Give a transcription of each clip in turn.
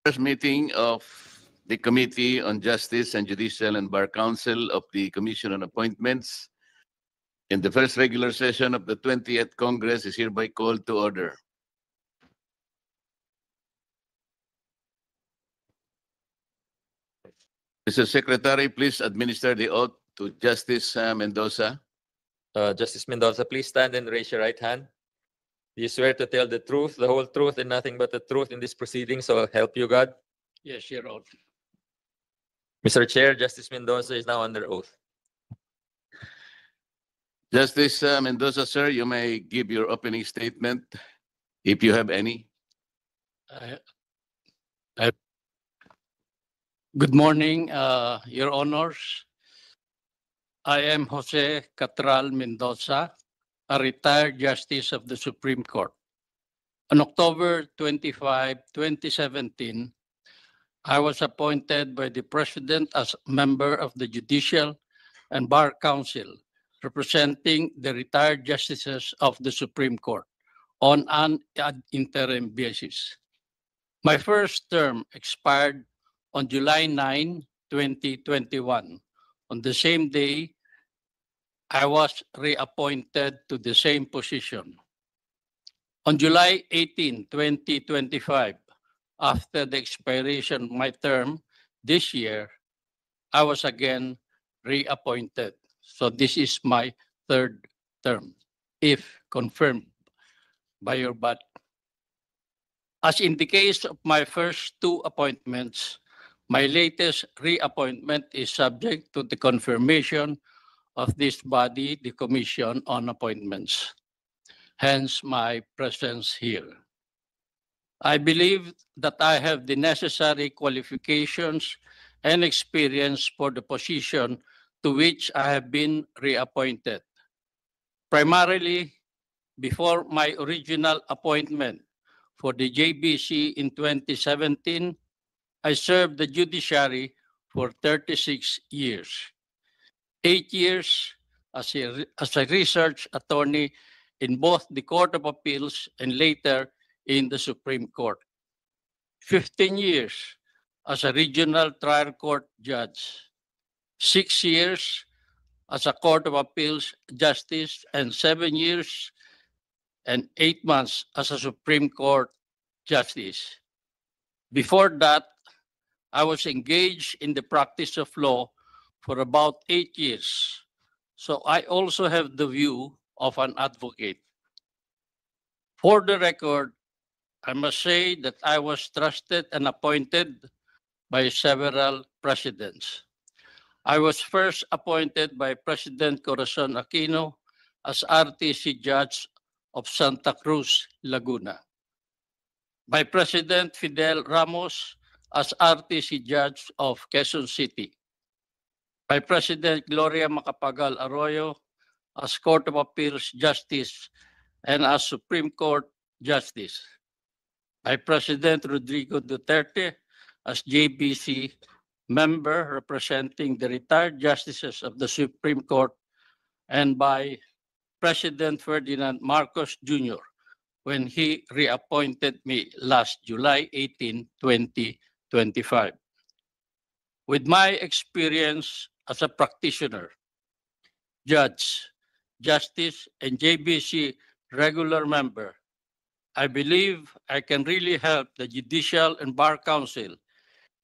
First meeting of the Committee on Justice and Judicial and Bar Council of the Commission on Appointments in the first regular session of the 20th Congress is hereby called to order. Mr. Secretary, please administer the oath to Justice Mendoza. Justice Mendoza, please stand and raise your right hand. Do you swear to tell the truth, the whole truth, and nothing but the truth in this proceeding, so help you God? Yes, Your Honor. Mr. Chair, Justice Mendoza is now under oath. Justice Mendoza, sir, you may give your opening statement if you have any. Good morning, Your Honors. I am Jose Catral Mendoza, a retired Justice of the Supreme Court. On October 25, 2017, I was appointed by the President as member of the Judicial and Bar Council, representing the retired justices of the Supreme Court on an ad interim basis. My first term expired on July 9, 2021. On the same day, I was reappointed to the same position. On July 18, 2025, after the expiration of my term this year, I was again reappointed. So this is my third term, if confirmed by your body. As in the case of my first two appointments, my latest reappointment is subject to the confirmation of this body, the Commission on Appointments. Hence my presence here. I believe that I have the necessary qualifications and experience for the position to which I have been reappointed. Primarily, before my original appointment for the JBC in 2017, I served the judiciary for 36 years. 8 years as a research attorney in both the Court of Appeals and later in the Supreme Court. 15 years as a regional trial court judge. 6 years as a Court of Appeals justice, and 7 years and 8 months as a Supreme Court justice. Before that, I was engaged in the practice of law for about 8 years. So I also have the view of an advocate. For the record, I must say that I was trusted and appointed by several presidents. I was first appointed by President Corazon Aquino as RTC Judge of Santa Cruz, Laguna. By President Fidel Ramos as RTC Judge of Quezon City. By President Gloria Macapagal Arroyo as Court of Appeals Justice and as Supreme Court Justice. By President Rodrigo Duterte as JBC member representing the retired justices of the Supreme Court, and by President Ferdinand Marcos Jr. when he reappointed me last July 18, 2025. With my experience as a practitioner, judge, justice, and JBC regular member, I believe I can really help the Judicial and Bar Council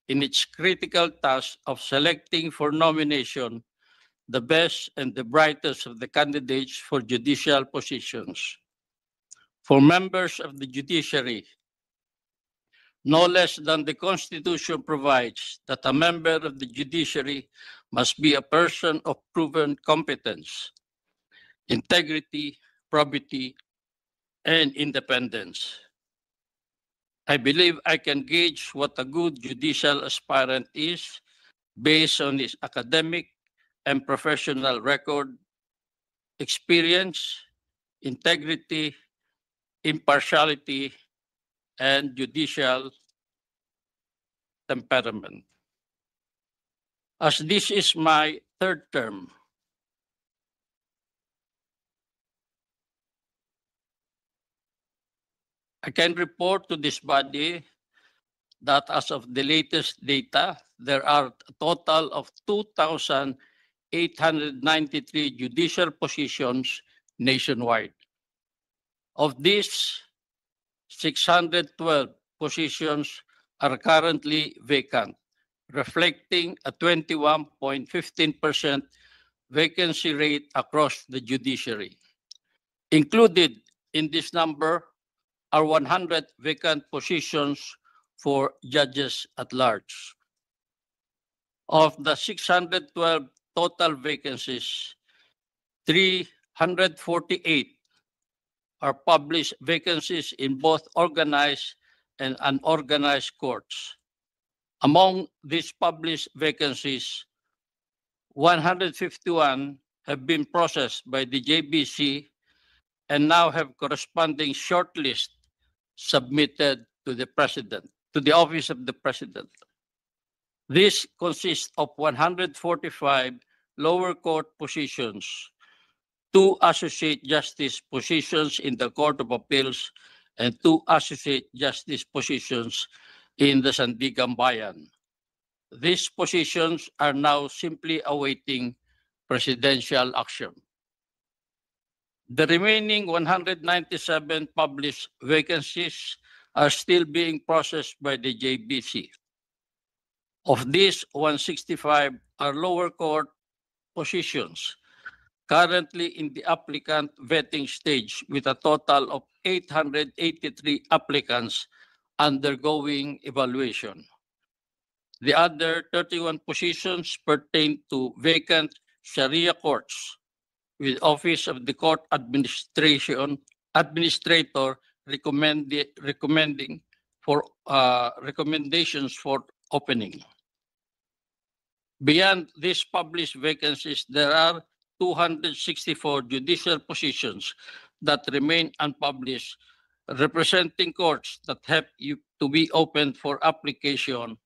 in its critical task of selecting for nomination the best and the brightest of the candidates for judicial positions. For members of the judiciary, no less than the Constitution provides that a member of the judiciary must be a person of proven competence, integrity, probity, and independence. I believe I can gauge what a good judicial aspirant is based on his academic and professional record, experience, integrity, impartiality, and judicial temperament. As this is my third term, I can report to this body that as of the latest data, there are a total of 2,893 judicial positions nationwide. Of these, 612 positions are currently vacant, reflecting a 21.15% vacancy rate across the judiciary. Included in this number are 100 vacant positions for judges at large. Of the 612 total vacancies, 348 are published vacancies in both organized and unorganized courts. Among these published vacancies, 151 have been processed by the JBC and now have corresponding shortlist submitted to the President, to the Office of the President. This consists of 145 lower court positions, 2 associate justice positions in the Court of Appeals, and 2 associate justice positions in the Sandigan Bayan. These positions are now simply awaiting presidential action. The remaining 197 published vacancies are still being processed by the JBC. Of these, 165 are lower court positions, currently in the applicant vetting stage, with a total of 883 applicants undergoing evaluation. The other 31 positions pertain to vacant Sharia courts, with Office of the Court Administrator recommending for recommendations for opening. Beyond these published vacancies, there are 264 judicial positions that remain unpublished, representing courts that have to be opened for application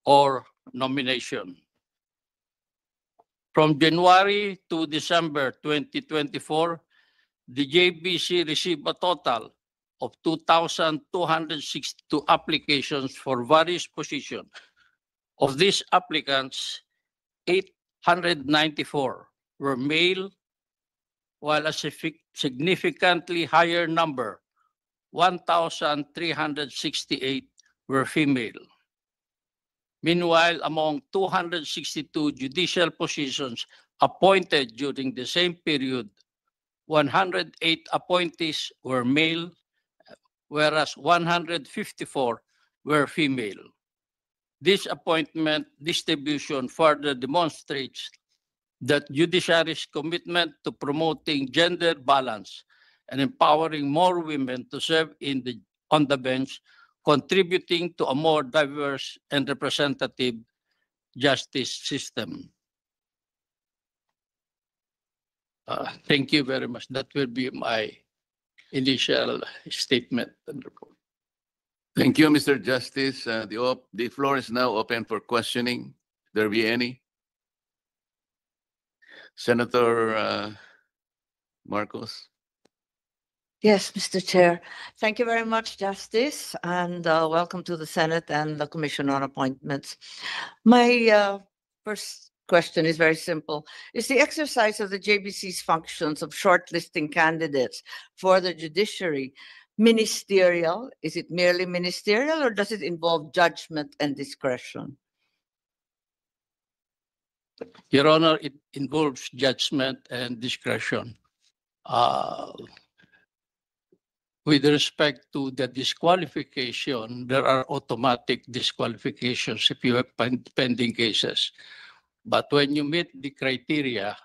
or nomination. From January to December 2024, the JBC received a total of 2,262 applications for various positions. Of these applicants, 894 were male, while a significantly higher number, 1,368, were female. Meanwhile, among 262 judicial positions appointed during the same period, 108 appointees were male, whereas 154 were female. This appointment distribution further demonstrates that judiciary's commitment to promoting gender balance and empowering more women to serve on the bench, contributing to a more diverse and representative justice system. Thank you very much. That will be my initial statement and report. Thank you, Mr. Justice. The floor is now open for questioning. There be any? Senator Marcos. Yes, Mr. Chair. Thank you very much, Justice, and welcome to the Senate and the Commission on Appointments. My first question is very simple. Is the exercise of the JBC's functions of shortlisting candidates for the judiciary ministerial? Is it merely ministerial, or does it involve judgment and discretion? Your Honor, it involves judgment and discretion. With respect to the disqualification, there are automatic disqualifications if you have pending cases. But when you meet the criteria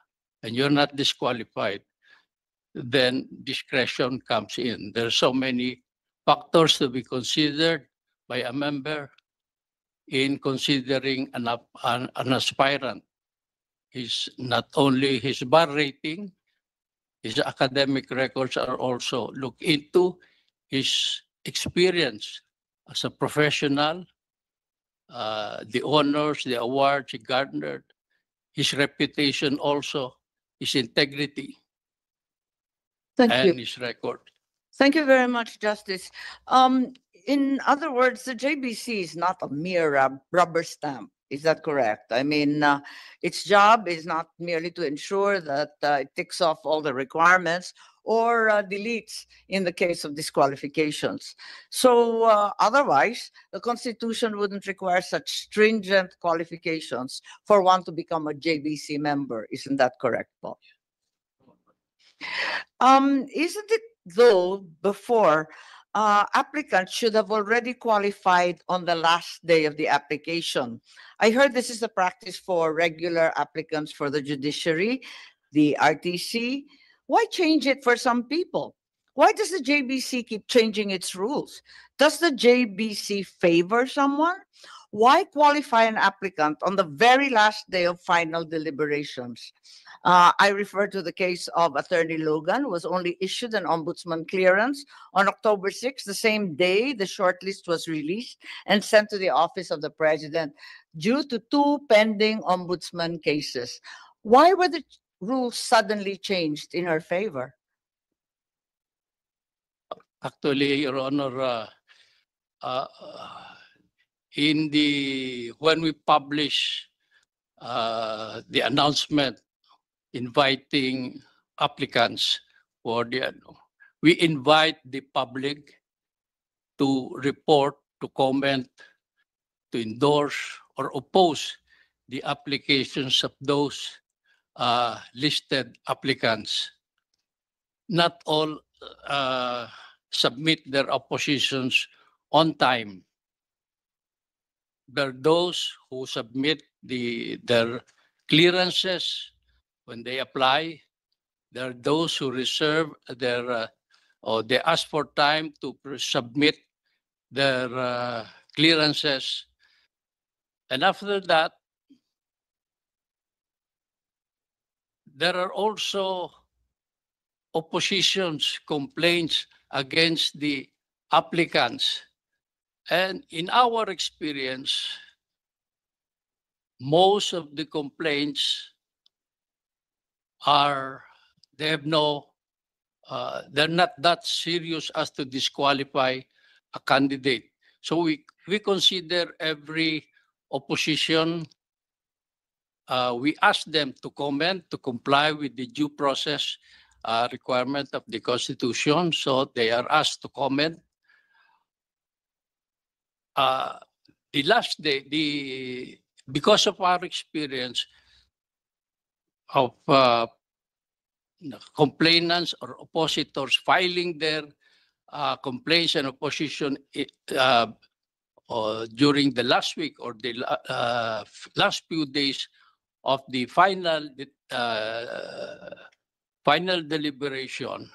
and you're not disqualified, then discretion comes in. There are so many factors to be considered by a member in considering an aspirant. Is not only his bar rating, his academic records are also looked into, his experience as a professional, the honors, the awards he garnered, his reputation also, his integrity, Thank you. and his record. Thank you very much, Justice. in other words, the JBC is not a mere rubber stamp. Is that correct? I mean, its job is not merely to ensure that it ticks off all the requirements or deletes in the case of disqualifications. So otherwise, the Constitution wouldn't require such stringent qualifications for one to become a JBC member. Isn't that correct, Paul? Isn't it though before applicants should have already qualified on the last day of the application? I heard this is the practice for regular applicants for the judiciary, the RTC. Why change it for some people? Why does the JBC keep changing its rules? Does the JBC favor someone? Why qualify an applicant on the very last day of final deliberations? I refer to the case of Attorney Logan, who was only issued an ombudsman clearance on October 6th, the same day the shortlist was released and sent to the office of the president due to 2 pending ombudsman cases. Why were the rules suddenly changed in her favor? Actually, Your Honor, when we publish the announcement inviting applicants for we invite the public to report, to comment, to endorse or oppose the applications of those listed applicants. Not all submit their oppositions on time. There are those who submit their clearances when they apply. There are those who reserve their or they ask for time to submit their clearances. And after that, there are also oppositions, complaints against the applicants. And in our experience, most of the complaints they're not that serious as to disqualify a candidate. So we consider every opposition, we ask them to comment, to comply with the due process requirement of the Constitution. So they are asked to comment. The last day, because of our experience of complainants or oppositors filing their complaints and opposition during the last week or the last few days of the final deliberation,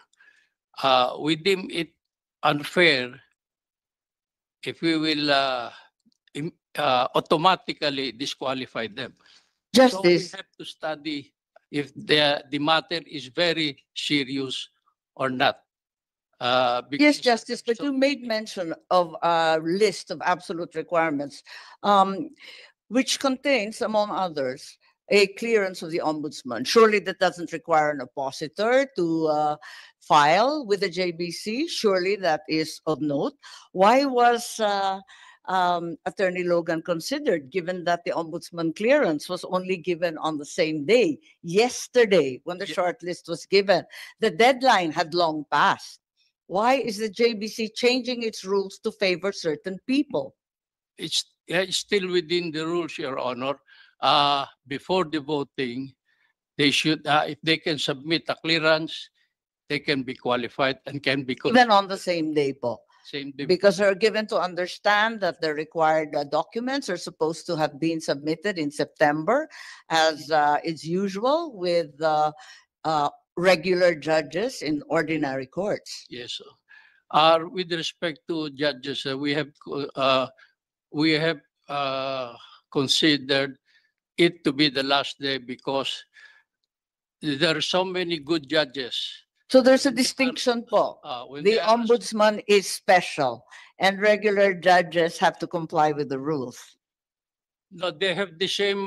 we deem it unfair if we will automatically disqualify them. So we Justice, have to study if the matter is very serious or not. yes, Because Justice, but you made mention of a list of absolute requirements, which contains, among others, a clearance of the ombudsman. Surely that doesn't require an oppositor to file with the JBC. Surely that is of note. Why was Attorney Logan considered, given that the ombudsman clearance was only given on the same day, yesterday, when the shortlist was given? The deadline had long passed. Why is the JBC changing its rules to favor certain people? it's still within the rules, Your Honor. Before the voting, they should, if they can submit a clearance, they can be qualified and can be Even on the same day, po. same day. Because they're given to understand that the required documents are supposed to have been submitted in September, as is usual with regular judges in ordinary courts. Yes. With respect to judges, we have considered it to be the last day because there are so many good judges. So there's a distinction, po. When The they are asked- ombudsman is special and regular judges have to comply with the rules. No, they have the same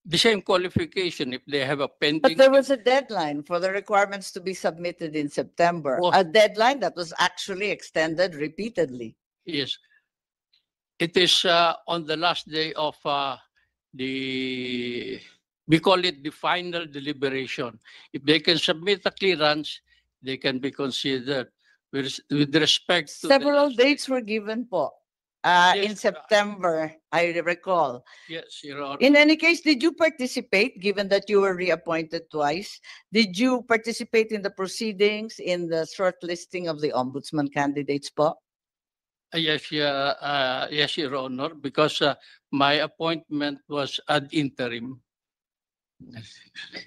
the same qualification if they have a But pending. there was a deadline for the requirements to be submitted in September, Oh. a deadline that was actually extended repeatedly. Yes. It is on the last day of the, we call it the final deliberation. If they can submit a clearance, they can be considered with respect to. Several dates were given po. In Yes, September, I recall. Yes, Your Honor. In any case, did you participate, given that you were reappointed twice? Did you participate in the proceedings in the shortlisting of the ombudsman candidates po? Yes, yes, Your Honor, because my appointment was ad interim.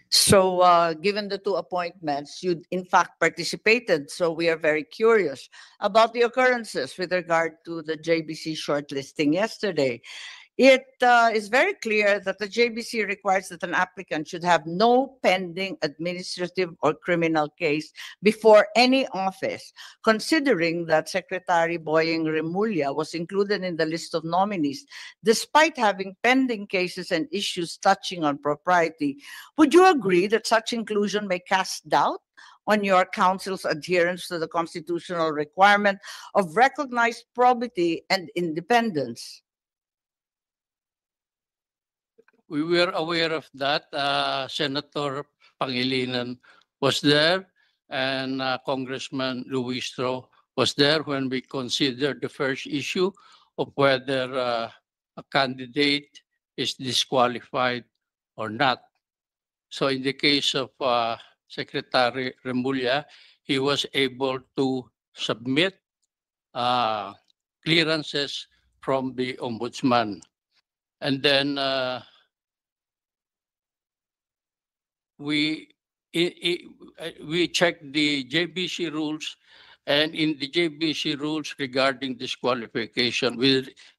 So, given the two appointments, you in fact participated. So we are very curious about the occurrences with regard to the JBC shortlisting yesterday. It is very clear that the JBC requires that an applicant should have no pending administrative or criminal case before any office, considering that Secretary Boyeng Remulla was included in the list of nominees, despite having pending cases and issues touching on propriety. Would you agree that such inclusion may cast doubt on your council's adherence to the constitutional requirement of recognized probity and independence? We were aware of that. Senator Pangilinan was there and Congressman Luistro was there when we considered the first issue of whether a candidate is disqualified or not. So in the case of Secretary Remulla, he was able to submit clearances from the ombudsman. And then we checked the JBC rules, and in the JBC rules regarding disqualification,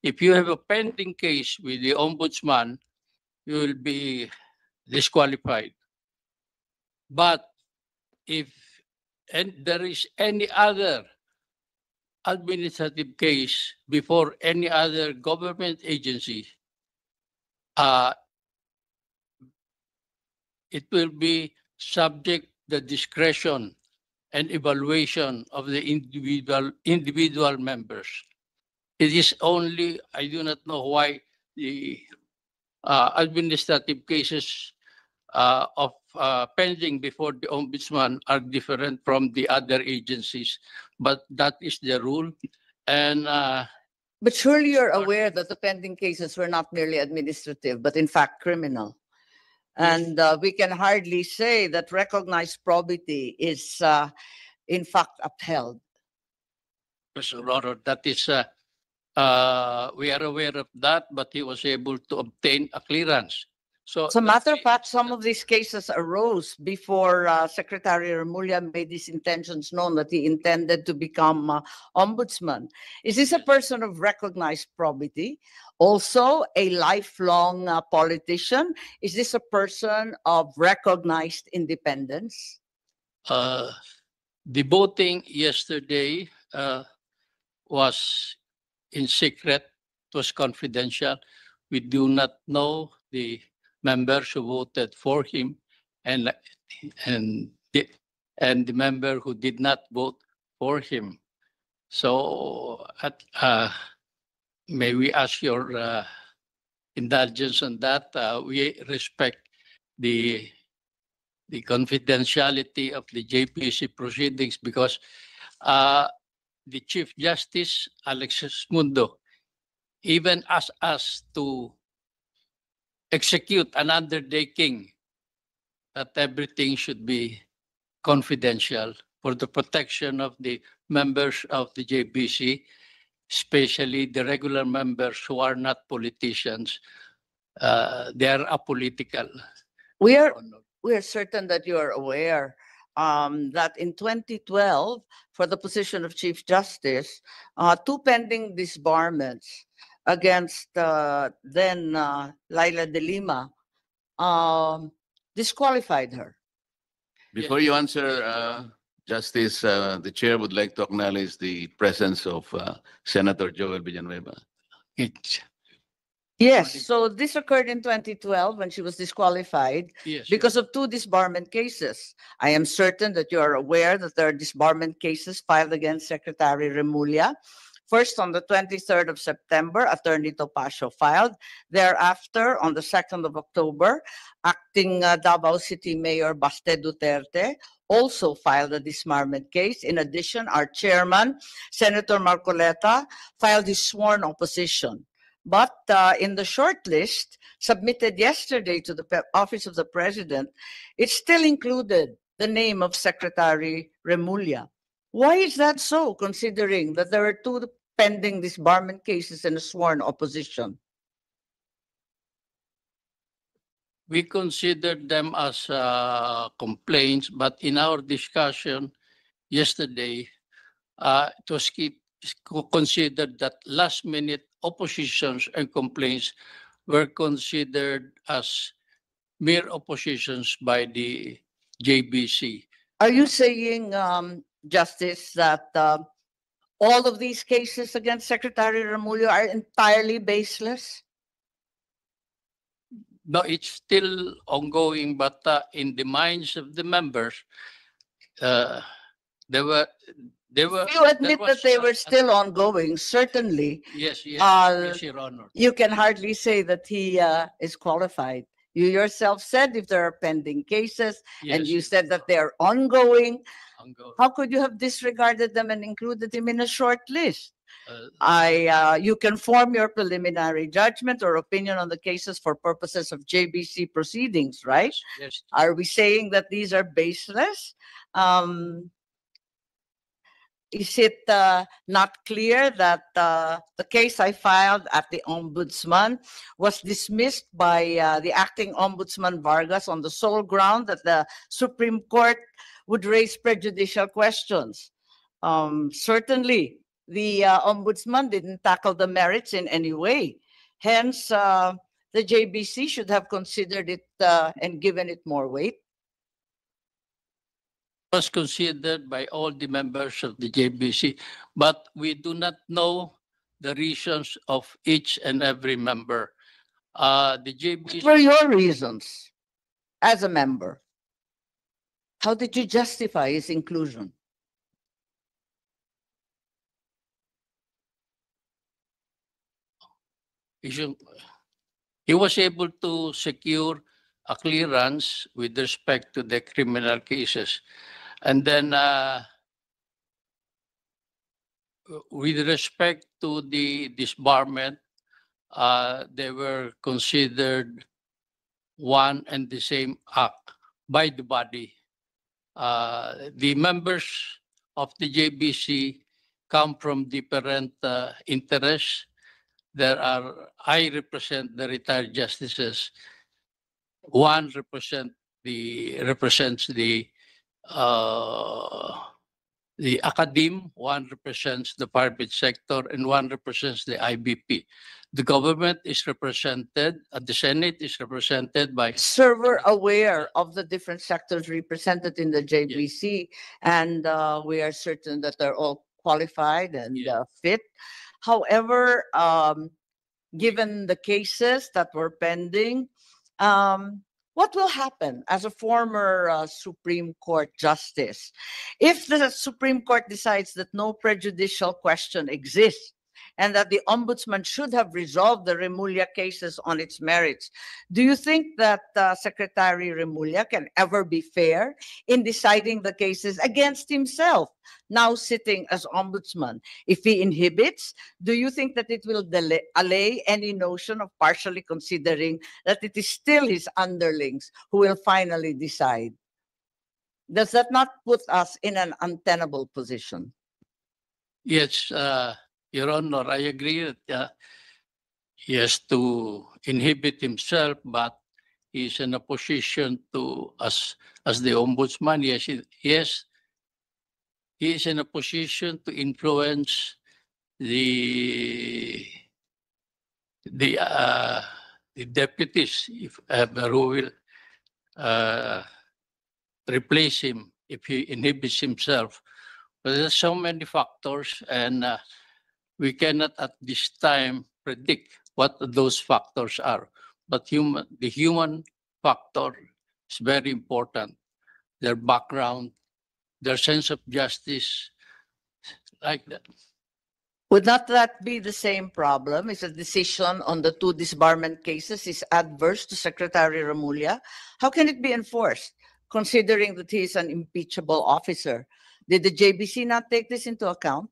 if you have a pending case with the ombudsman, you will be disqualified. But if there is any other administrative case before any other government agency, it will be subject the discretion and evaluation of the individual members. It is only, I do not know why the administrative cases of pending before the ombudsman are different from the other agencies, but that is the rule. And But surely you're aware that the pending cases were not merely administrative, but in fact criminal. And we can hardly say that recognized probity is in fact upheld. Mr. Rodder, that is, we are aware of that, but he was able to obtain a clearance. So As a matter of fact, some of these cases arose before Secretary Remulla made his intentions known that he intended to become ombudsman. Is this a person of recognized probity? Also a lifelong politician? Is this a person of recognized independence? The voting yesterday was in secret, it was confidential. We do not know the members who voted for him and the member who did not vote for him. So may we ask your indulgence on that? We respect the confidentiality of the JPC proceedings because the Chief Justice, Alexis Mundo, even asked us to execute an undertaking that everything should be confidential for the protection of the members of the JPC, especially the regular members who are not politicians. They are apolitical. We are certain that you are aware that in 2012, for the position of Chief Justice, two pending disbarments against then Laila de Lima disqualified her. Before you answer, Justice, the chair would like to acknowledge the presence of Senator Joel Villanueva. Yes, so this occurred in 2012 when she was disqualified Yes. because of two disbarment cases. I am certain that you are aware that there are disbarment cases filed against Secretary Remulla. First, on the 23rd of September, Attorney Topacio filed. Thereafter, on the 2nd of October, acting Davao City Mayor Baste Duterte also filed a disbarment case. In addition, our chairman, Senator Marcoleta, filed his sworn opposition. But in the short list submitted yesterday to the Office of the President, it still included the name of Secretary Remulla. Why is that so, considering that there are two pending disbarment cases and a sworn opposition? We considered them as complaints, but in our discussion yesterday, it was considered that last-minute oppositions and complaints were considered as mere oppositions by the JBC. Are you saying, Justice, that all of these cases against Secretary Remulla are entirely baseless? No, it's still ongoing, but in the minds of the members, there were. You admit that they were still ongoing, certainly. Yes, yes, Uh, yes, Your Honor. You can hardly say that he is qualified. You yourself said if there are pending cases, and Yes, you said that they are ongoing, ongoing. how could you have disregarded them and included him in a short list? Uh, You can form your preliminary judgment or opinion on the cases for purposes of JBC proceedings, right? Yes, Are we saying that these are baseless? Is it not clear that the case I filed at the Ombudsman was dismissed by the acting Ombudsman Vargas on the sole ground that the Supreme Court would raise prejudicial questions? Certainly, the Ombudsman didn't tackle the merits in any way. Hence, the JBC should have considered it and given it more weight. was considered by all the members of the JBC, but we do not know the reasons of each and every member. The JBC. What were your reasons as a member? How did you justify his inclusion? He was able to secure a clearance with respect to the criminal cases. And then with respect to the disbarment, they were considered one and the same act by the body. The members of the JBC come from different interests. I represent the retired justices. One represents the academe, one represents the private sector, and one represents the IBP. The government is represented, the Senate is represented by. Sir, we're aware of the different sectors represented in the JBC, and we are certain that they're all qualified and fit. However, given the cases that were pending, what will happen as a former Supreme Court justice if the Supreme Court decides that no prejudicial question exists and that the Ombudsman should have resolved the Remulla cases on its merits? Do you think that Secretary Remulla can ever be fair in deciding the cases against himself, now sitting as Ombudsman? If he inhibits, do you think that it will allay any notion of partially considering that it is still his underlings who will finally decide? Does that not put us in an untenable position? Yes, Your Honor, I agree that he has to inhibit himself, but he's in a position to, as the Ombudsman, yes, he is in a position to influence the deputies if who will replace him if he inhibits himself. But there's so many factors, and we cannot at this time predict what those factors are. But the human factor is very important. Their background, their sense of justice, like that. Would not that be the same problem if the decision on the two disbarment cases is adverse to Secretary Remulla? How can it be enforced, considering that he is an impeachable officer? Did the JBC not take this into account?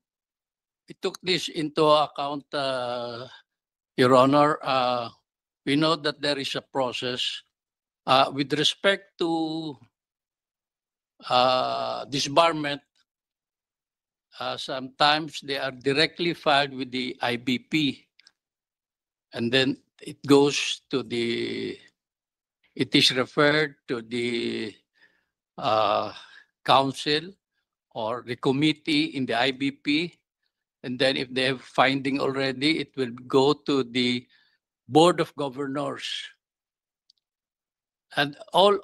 We took this into account, Your Honor. We know that there is a process. With respect to disbarment, sometimes they are directly filed with the IBP, and then it goes to it is referred to the council or the committee in the IBP. And then if they have finding already, it will go to the Board of Governors. And all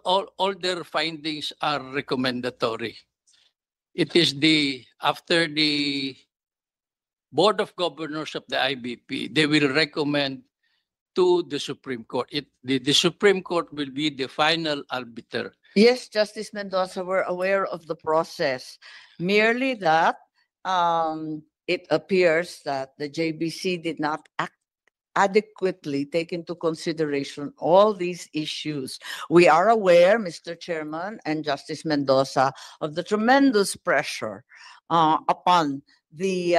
their findings are recommendatory. It is after the Board of Governors of the IBP, they will recommend to the Supreme Court. The Supreme Court will be the final arbiter. Yes, Justice Mendoza, we're aware of the process. Merely that it appears that the JBC did not adequately take into consideration all these issues. We are aware, Mr. Chairman and Justice Mendoza, of the tremendous pressure upon the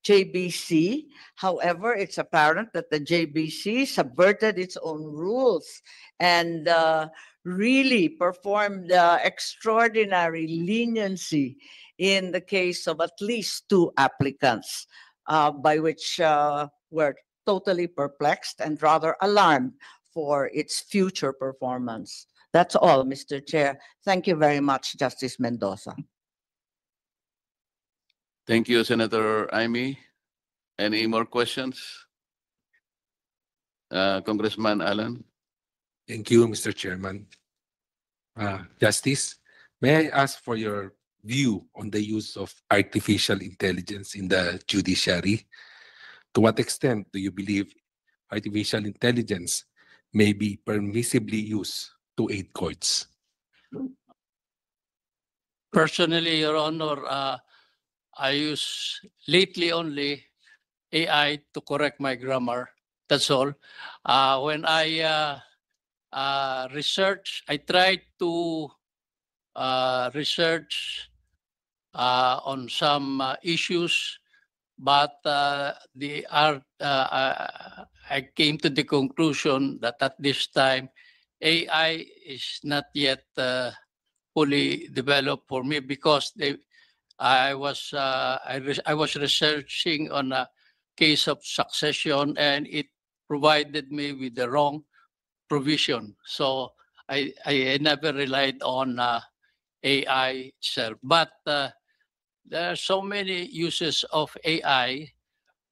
JBC. However, it's apparent that the JBC subverted its own rules and really performed extraordinary leniency in the case of at least two applicants, by which we're totally perplexed and rather alarmed for its future performance. That's all, Mr. Chair. Thank you very much, Justice Mendoza. Thank you, Senator Amy. Any more questions? Congressman Alan. Thank you, Mr. Chairman. Justice, may I ask for your view on the use of artificial intelligence in the judiciary? To what extent do you believe artificial intelligence may be permissibly used to aid courts? Personally, Your Honor, I use lately only AI to correct my grammar. That's all. When I I tried to research on some issues, but I came to the conclusion that at this time, AI is not yet fully developed for me because I was researching on a case of succession and it provided me with the wrong provision. So I never relied on AI itself. But there are so many uses of AI,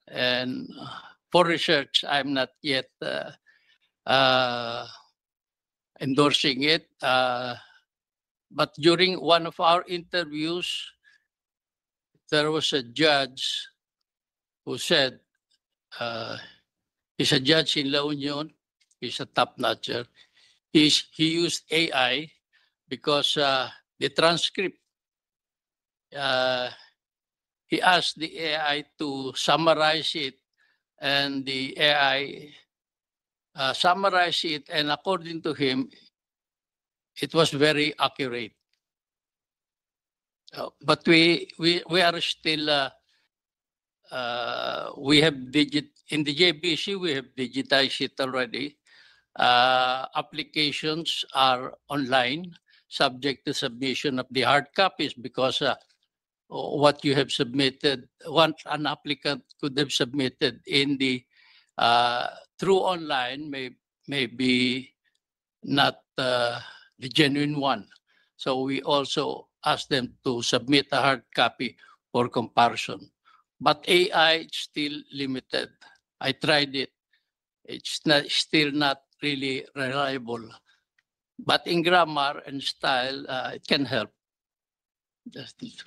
and for research, I'm not yet endorsing it. But during one of our interviews, there was a judge who said, he's a judge in La Union, he's a top-notcher. He used AI because the transcript, he asked the AI to summarize it, and the AI summarized it, and according to him, it was very accurate. But we are still, we have in the JBC, we have digitized it already. Applications are online, subject to submission of the hard copies, because what you have submitted, once an applicant could have submitted in the through online may be not the genuine one. So we also ask them to submit a hard copy for comparison. But AI is still limited. I tried it. It's still not really reliable. But in grammar and style, it can help. Justice.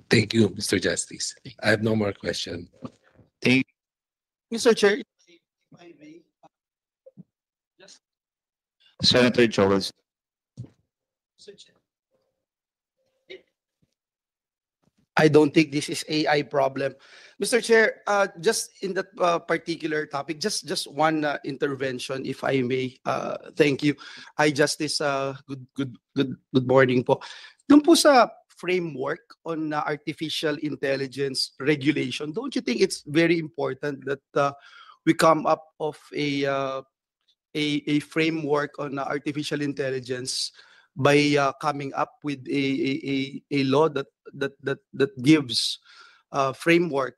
Thank you, Mr. Justice. I have no more questions. Thank Mr. Chair, if I may, Senator Joel. Mr. Chair. I don't think this is AI problem. Mr. Chair, just in that particular topic, just one intervention, if I may. Thank you. Hi, Justice. Good morning po. Doon po sa framework on artificial intelligence regulation, don't you think it's very important that we come up of a framework on artificial intelligence by coming up with a law that gives framework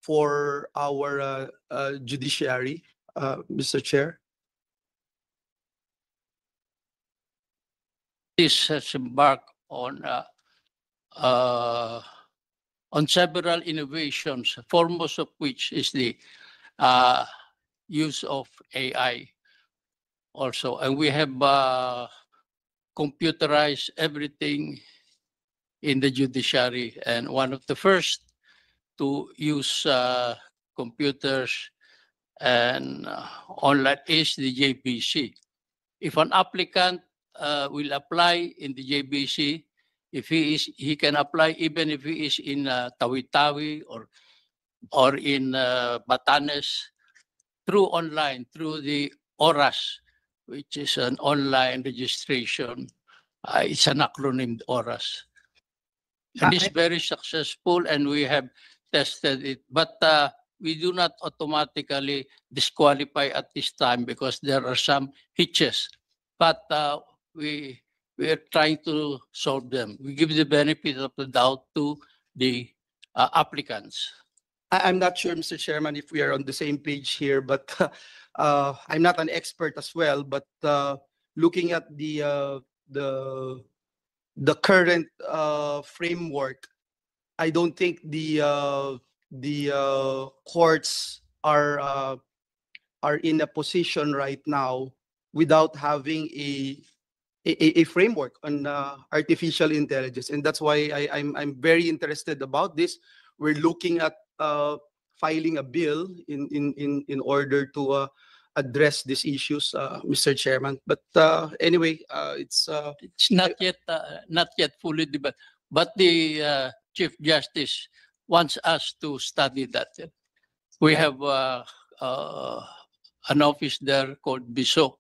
for our judiciary, Mr. Chair? This has embarked on several innovations, foremost of which is the use of AI also. And we have computerized everything in the judiciary. And one of the first to use computers and online is the JBC. If an applicant will apply in the JBC, he can apply even if he is in Tawi-Tawi or in Batanes through online, through the ORAS, which is an online registration. It's an acronym, ORAS. And it's very successful, and we have tested it. But we do not automatically disqualify at this time because there are some hitches. But we are trying to solve them. We give the benefit of the doubt to the applicants. I'm not sure, Mr. Chairman, if we are on the same page here, but I'm not an expert as well. But looking at the current framework, I don't think the courts are in a position right now without having a framework on artificial intelligence, and that's why I'm very interested about this. We're looking at filing a bill in order to address these issues, Mr. Chairman. But anyway, it's not yet fully developed, but the Chief Justice wants us to study that. We have an office there called BISO,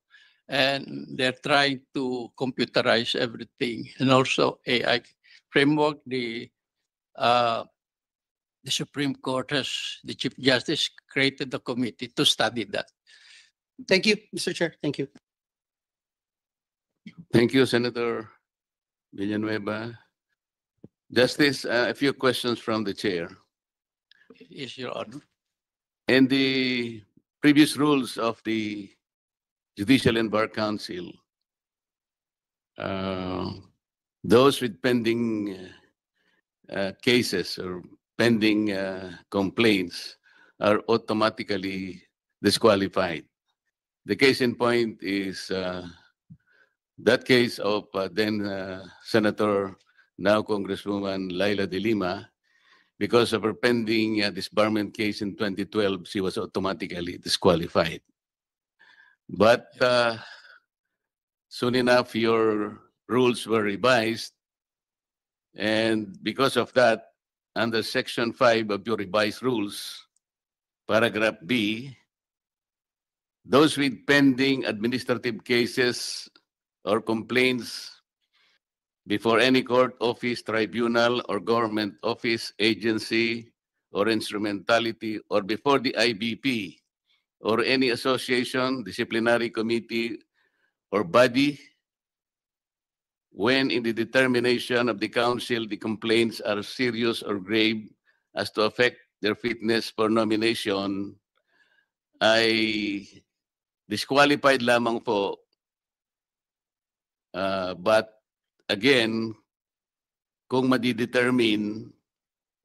and they're trying to computerize everything, and also AI framework. The Supreme Court the Chief Justice created the committee to study that. Thank you, Mr. Chair. Thank you. Thank you, Senator Villanueva. Justice, a few questions from the chair. Is Your Honor. In the previous rules of the Judicial and Bar Council, those with pending cases or pending complaints are automatically disqualified. The case in point is that case of then Senator, now Congresswoman Laila De Lima. Because of her pending disbarment case in 2012, she was automatically disqualified. But soon enough, your rules were revised. And because of that, under Section 5 of your revised rules, Paragraph B, those with pending administrative cases or complaints before any court, office, tribunal, or government office, agency, or instrumentality, or before the IBP, or any association, disciplinary committee, or body, when in the determination of the council, the complaints are serious or grave as to affect their fitness for nomination, ay disqualified lamang po. But again, kung madidetermine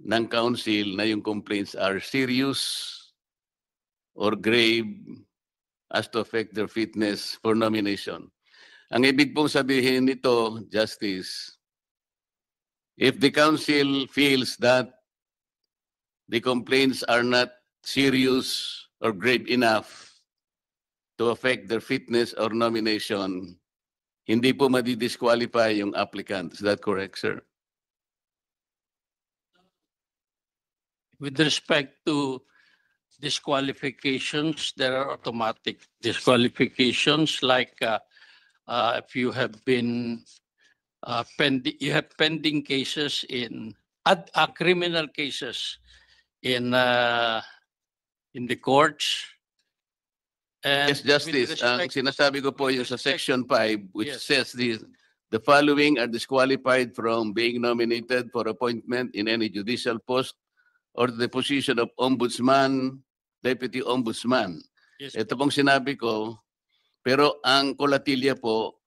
ng council na yung complaints are serious or grave as to affect their fitness for nomination. Ang ibig pong sabihin nito, Justice, if the council feels that the complaints are not serious or grave enough to affect their fitness or nomination, hindi po madi-disqualify yung applicant. Is that correct, sir? With respect to disqualifications, there are automatic disqualifications like if you have been you have pending cases in criminal cases in the courts. And Yes, Justice. with Ang respect- sinasabi ko po with yung sa respect- Section 5, which Yes. says the following are disqualified from being nominated for appointment in any judicial post or the position of ombudsman, deputy ombudsman. Yes, Ito pong sinabi ko, pero ang kolatilya po,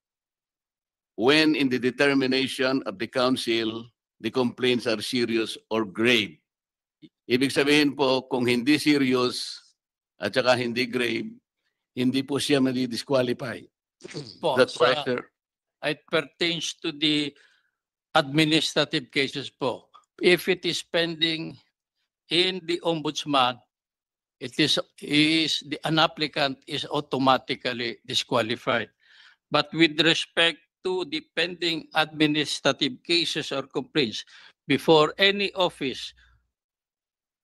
when in the determination of the council, the complaints are serious or grave. Ibig sabihin po, kung hindi serious at saka hindi grave, hindi po siya madi-disqualify. po, That's sa- correct, sir? it pertains to the administrative cases po. If it is pending in the ombudsman, an applicant is automatically disqualified. But with respect to the pending administrative cases or complaints before any office,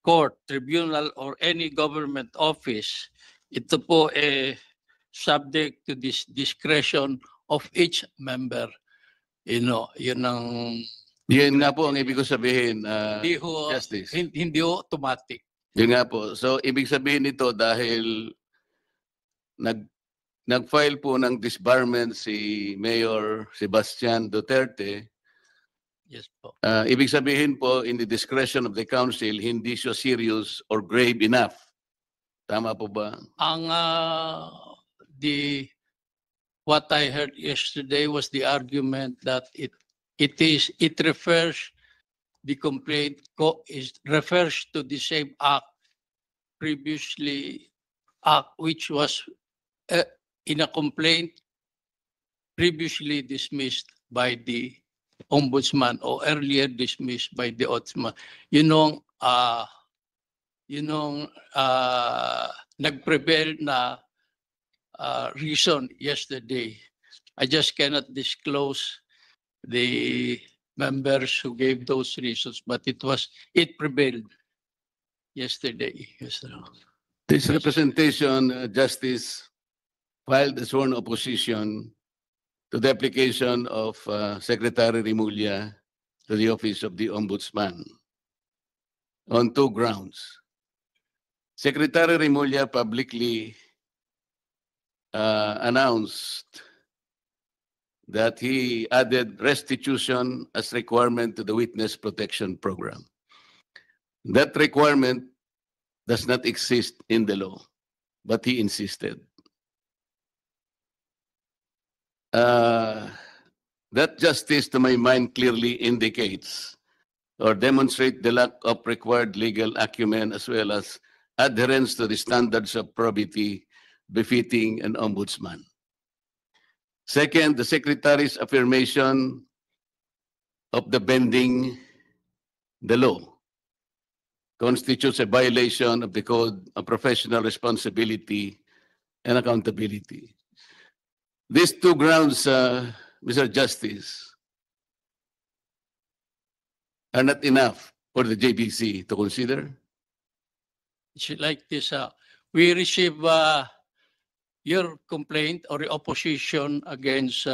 court, tribunal, or any government office, ito po subject to this discretion of each member. Yun ang Yun nga po ang ibig ko sabihin, hindi ho, Justice. hindi ho automatic. Yun nga po. So, ibig sabihin nito dahil nag-file po ng disbarment si Mayor Sebastian Duterte, Yes po. ibig sabihin po, in the discretion of the council, hindi siya serious or grave enough. Tama po ba? Ang what I heard yesterday was the argument that it refers the complaint refers to the same act previously which was in a complaint previously dismissed by the ombudsman or earlier dismissed by the ombudsman. Nag-prevail na reason yesterday. I just cannot disclose the members who gave those reasons, but it prevailed yesterday. Yes, sir. This representation, Justice, filed a sworn opposition to the application of Secretary Rimulya to the office of the Ombudsman on two grounds. Secretary Rimulya publicly announced that he added restitution as requirement to the Witness Protection Program. That requirement does not exist in the law, but he insisted. That justice, to my mind, clearly indicates or demonstrates the lack of required legal acumen as well as adherence to the standards of probity befitting an ombudsman. Second, the Secretary's affirmation of the bending the law constitutes a violation of the Code of Professional Responsibility and Accountability. These two grounds, Mr. Justice, are not enough for the JBC to consider. It's like this. We receive your complaint or opposition against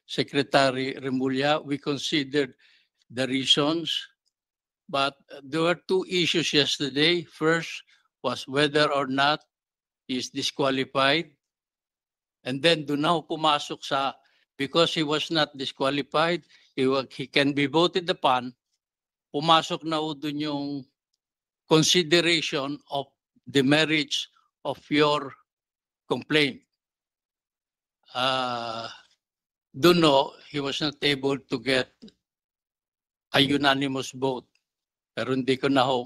Secretary Rimulya. We considered the reasons, but there were two issues yesterday. First was whether or not he is disqualified. And then doon na ho pumasok sa, because he was not disqualified, he can be voted upon, pumasok na ho doon yung consideration of the merits of your complaint. Doon no, he was not able to get a unanimous vote. Pero hindi ko na ho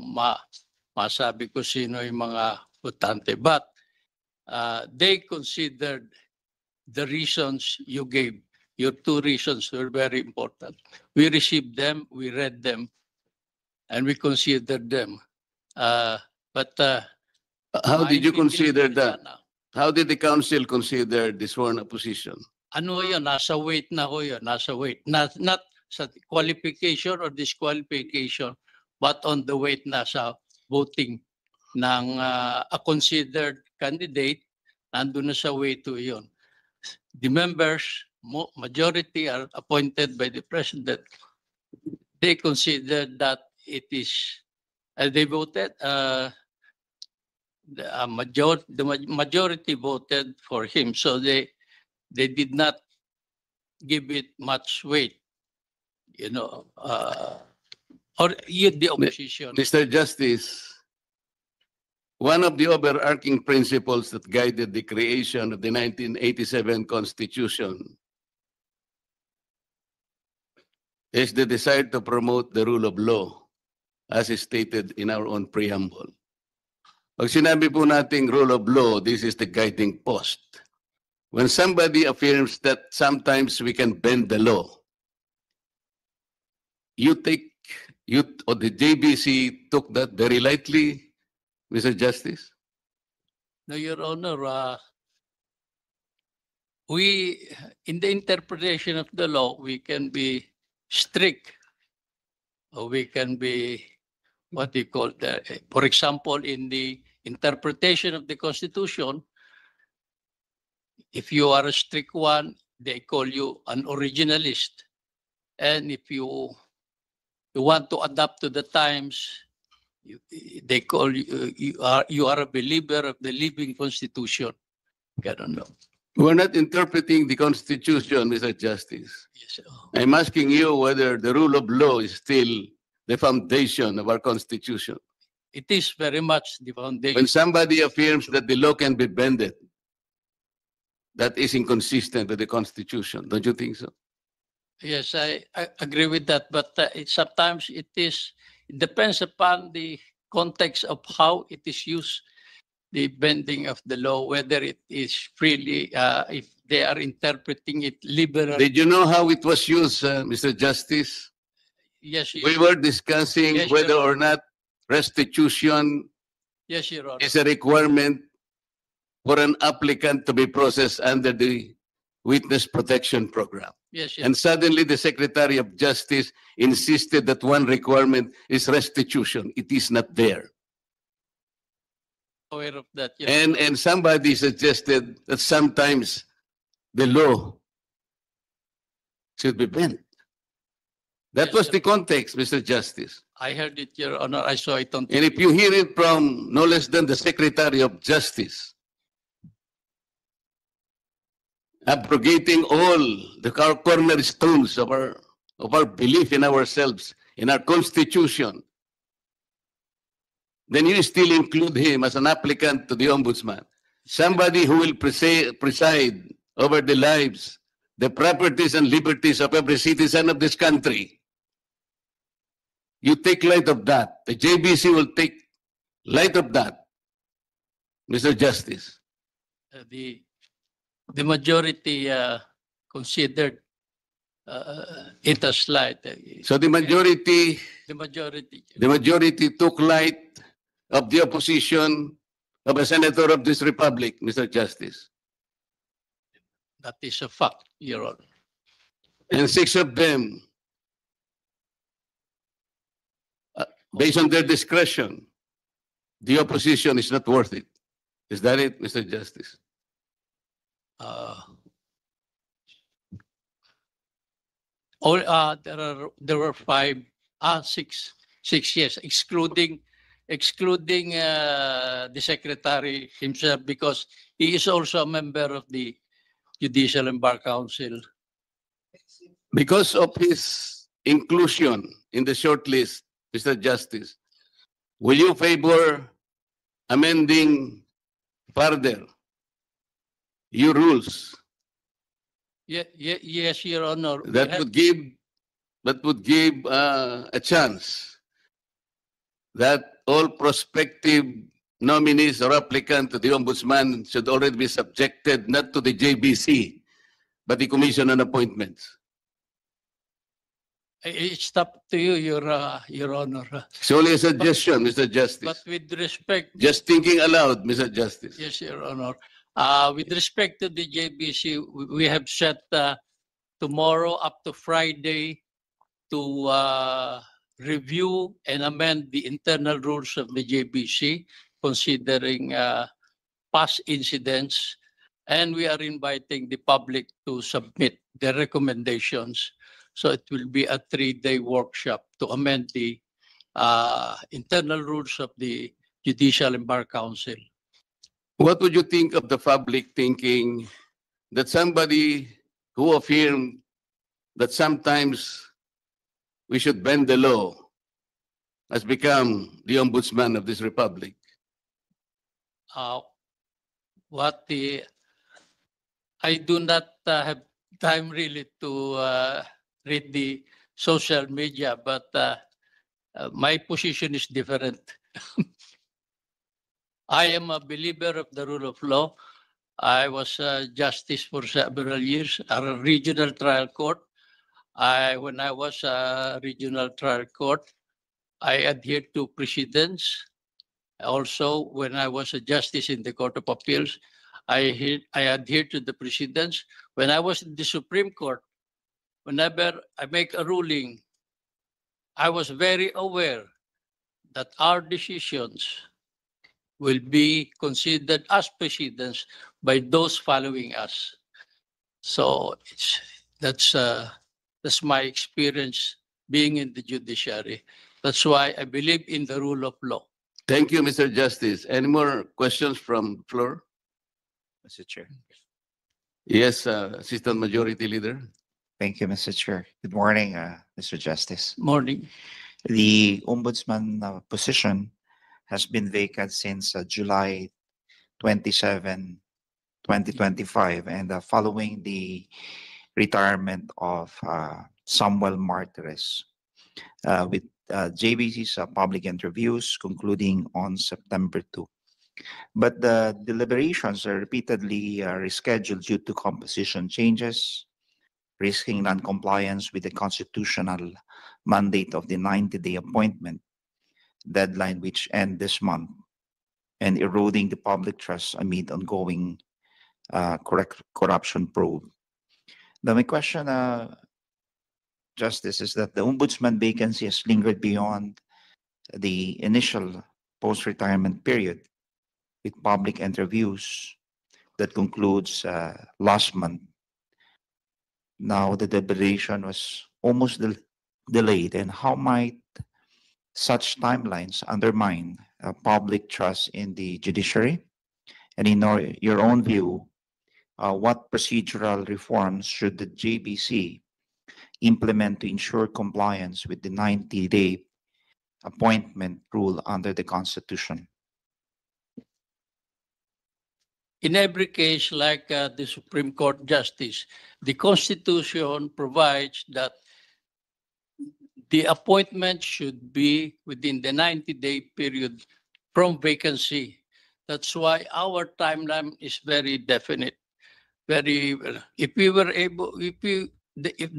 masabi ko sino yung mga votante. But they considered the reasons you gave. Your two reasons were very important. We received them, we read them, and we considered them. But How did you Maintindihan consider ko that? sana. How did the council consider the sworn opposition? Ano yun, nasa weight na ho yun, nasa weight. Not sa qualification or disqualification, but on the weight na sa voting ng a considered candidate, nandun na sa weight to yun. The members, majority are appointed by the president. They considered that it is, they voted, the majority voted for him, so they did not give it much weight, you know, or the opposition. Mr. Justice, one of the overarching principles that guided the creation of the 1987 Constitution is the desire to promote the rule of law, as is stated in our own preamble. Pag sinabi po nating rule of law, this is the guiding post. When somebody affirms that sometimes we can bend the law, the JBC took that very lightly, Mr. Justice? No, Your Honor, we, in the interpretation of the law, we can be strict, or we can be, what do you call that? For example, in the interpretation of the Constitution, if you are a strict one, they call you an originalist. And if you want to adapt to the times, they call you, you are a believer of the living Constitution. I don't know. We're not interpreting the Constitution, Mr. Justice. Yes, I'm asking you whether the rule of law is still the foundation of our Constitution. it is very much the foundation. When somebody affirms that the law can be bended, that is inconsistent with the Constitution. Don't you think so? Yes, I agree with that, but sometimes it depends upon the context of how it is used, the bending of the law, whether it is freely, if they are interpreting it liberally. Did you know how it was used, Mr. Justice? Yes, We were discussing Yes, whether Your or not restitution yes, Your Honor. is a requirement for an applicant to be processed under the Witness Protection Program. Yes, yes. And suddenly the Secretary of Justice insisted that one requirement is restitution. It is not there. Aware of that. Yes. And somebody suggested that sometimes the law should be bent. That Yes, was sir. the context, Mr. Justice. I heard it, Your Honor. I saw it on And if you hear it from no less than the Secretary of Justice, abrogating all the cornerstones of our belief in ourselves, in our Constitution, then you still include him as an applicant to the Ombudsman. Somebody who will preside over the lives, the properties and liberties of every citizen of this country. You take light of that. The JBC will take light of that, Mr. Justice. the majority considered it as slight. So the majority The majority. took light of the opposition of a senator of this republic, Mr. Justice. That is a fact, Your Honor. And 6 of them, based on their discretion, the opposition is not worth it. Is that it, Mr. Justice? There were six, yes, excluding the secretary himself, because he is also a member of the Judicial and Bar Council. Because of his inclusion in the shortlist, Mr. Justice, will you favor amending further your rules Yes, Your Honor. We that have- would give a chance that all prospective nominees or applicant to the Ombudsman should already be subjected not to the JBC, but the Commission on Appointments? It's up to you, Your Honor. It's only a suggestion, Mr. But Justice. with respect, Just thinking aloud, Mr. Justice. yes, Your Honor. With respect to the JBC, we have set tomorrow up to Friday to review and amend the internal rules of the JBC, considering past incidents. And we are inviting the public to submit their recommendations. So it will be a 3-day workshop to amend the internal rules of the Judicial and Bar Council. What would you think of the public thinking that somebody who affirmed that sometimes we should bend the law has become the ombudsman of this republic? I do not have time really to read the social media, but my position is different. I am a believer of the rule of law. I was a justice for several years at a regional trial court. When I was a regional trial court, I adhered to precedents. Also, when I was a justice in the Court of Appeals, I adhered to the precedents. When I was in the Supreme Court, whenever I make a ruling, I was very aware that our decisions will be considered as precedents by those following us. So that's my experience being in the judiciary. That's why I believe in the rule of law. Thank you, Mr. Justice. Any more questions from the floor? Mr. Chair. Yes, Assistant Majority Leader. Thank you, Mr. Chair. Good morning, Mr. Justice. Morning. The ombudsman position has been vacant since July 27, 2025, and following the retirement of Samuel Martires, with JBC's public interviews concluding on September 2. But the deliberations are repeatedly rescheduled due to composition changes, risking non-compliance with the constitutional mandate of the 90-day appointment deadline, which ends this month, and eroding the public trust amid ongoing corruption probe. Now, my question, Justice, is that the ombudsman vacancy has lingered beyond the initial post-retirement period, with public interviews that concludes last month. Now, the deliberation was almost delayed, and how might such timelines undermine public trust in the judiciary? And in your own view, what procedural reforms should the JBC implement to ensure compliance with the 90-day appointment rule under the Constitution? In every case, like the Supreme Court Justice, the Constitution provides that the appointment should be within the 90-day period from vacancy. That's why our timeline is very definite. If we were able, if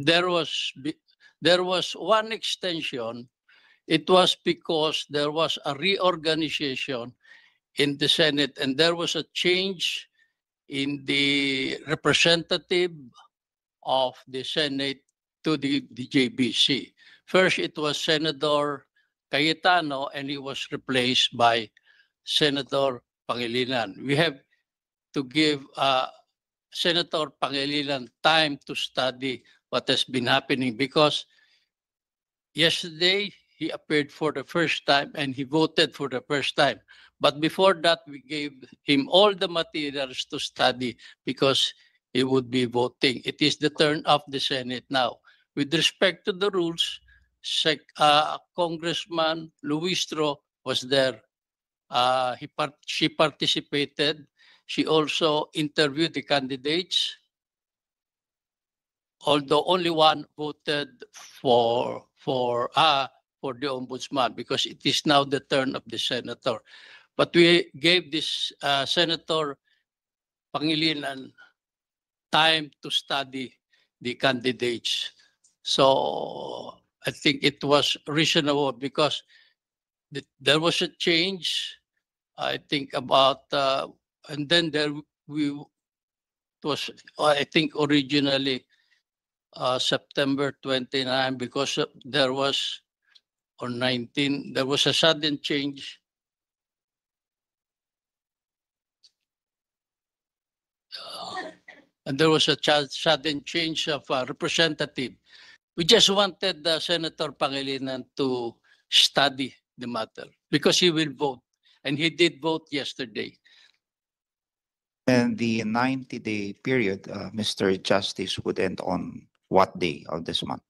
there was one extension, it was because there was a reorganization in the Senate, and there was a change in the representative of the Senate to the JBC. First, it was Senator Cayetano, and he was replaced by Senator Pangilinan. We have to give Senator Pangilinan time to study what has been happening, because yesterday he appeared for the first time and he voted for the first time. But before that, we gave him all the materials to study because he would be voting. It is the turn of the Senate now. With respect to the rules, Congressman Luistro was there. She participated. She also interviewed the candidates, although only one voted for the ombudsman, because it is now the turn of the senator. But we gave this Senator Pangilinan time to study the candidates. So I think it was reasonable because there was a change, I think about, and then it was, I think originally September 29 because there was, or 19, there was a sudden change. And there was a sudden change of representative. We just wanted Senator Pangilinan to study the matter because he will vote. And he did vote yesterday. And the 90-day period, Mr. Justice, would end on what day of this month?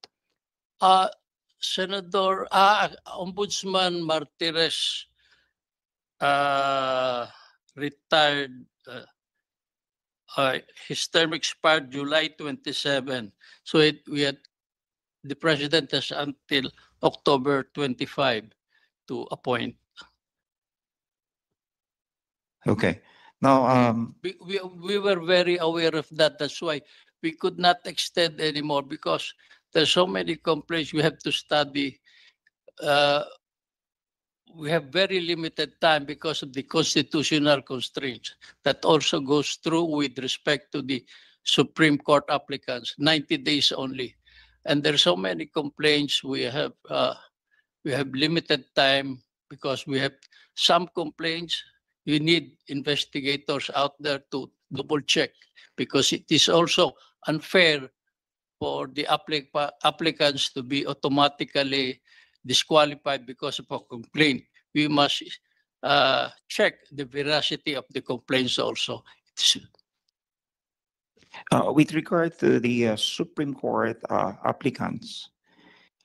Senator, Ombudsman Martires retired. His term expired July 27. So the president has until October 25 to appoint. Okay. Now, We were very aware of that. That's why we could not extend anymore because there's so many complaints we have to study. We have very limited time because of the constitutional constraints. That also goes through with respect to the Supreme Court applicants, 90 days only. And there's so many complaints. We have limited time because we have some complaints. You need investigators out there to double check because it is also unfair for the applicants to be automatically disqualified because of a complaint. We must check the veracity of the complaints also. with regard to the Supreme Court applicants,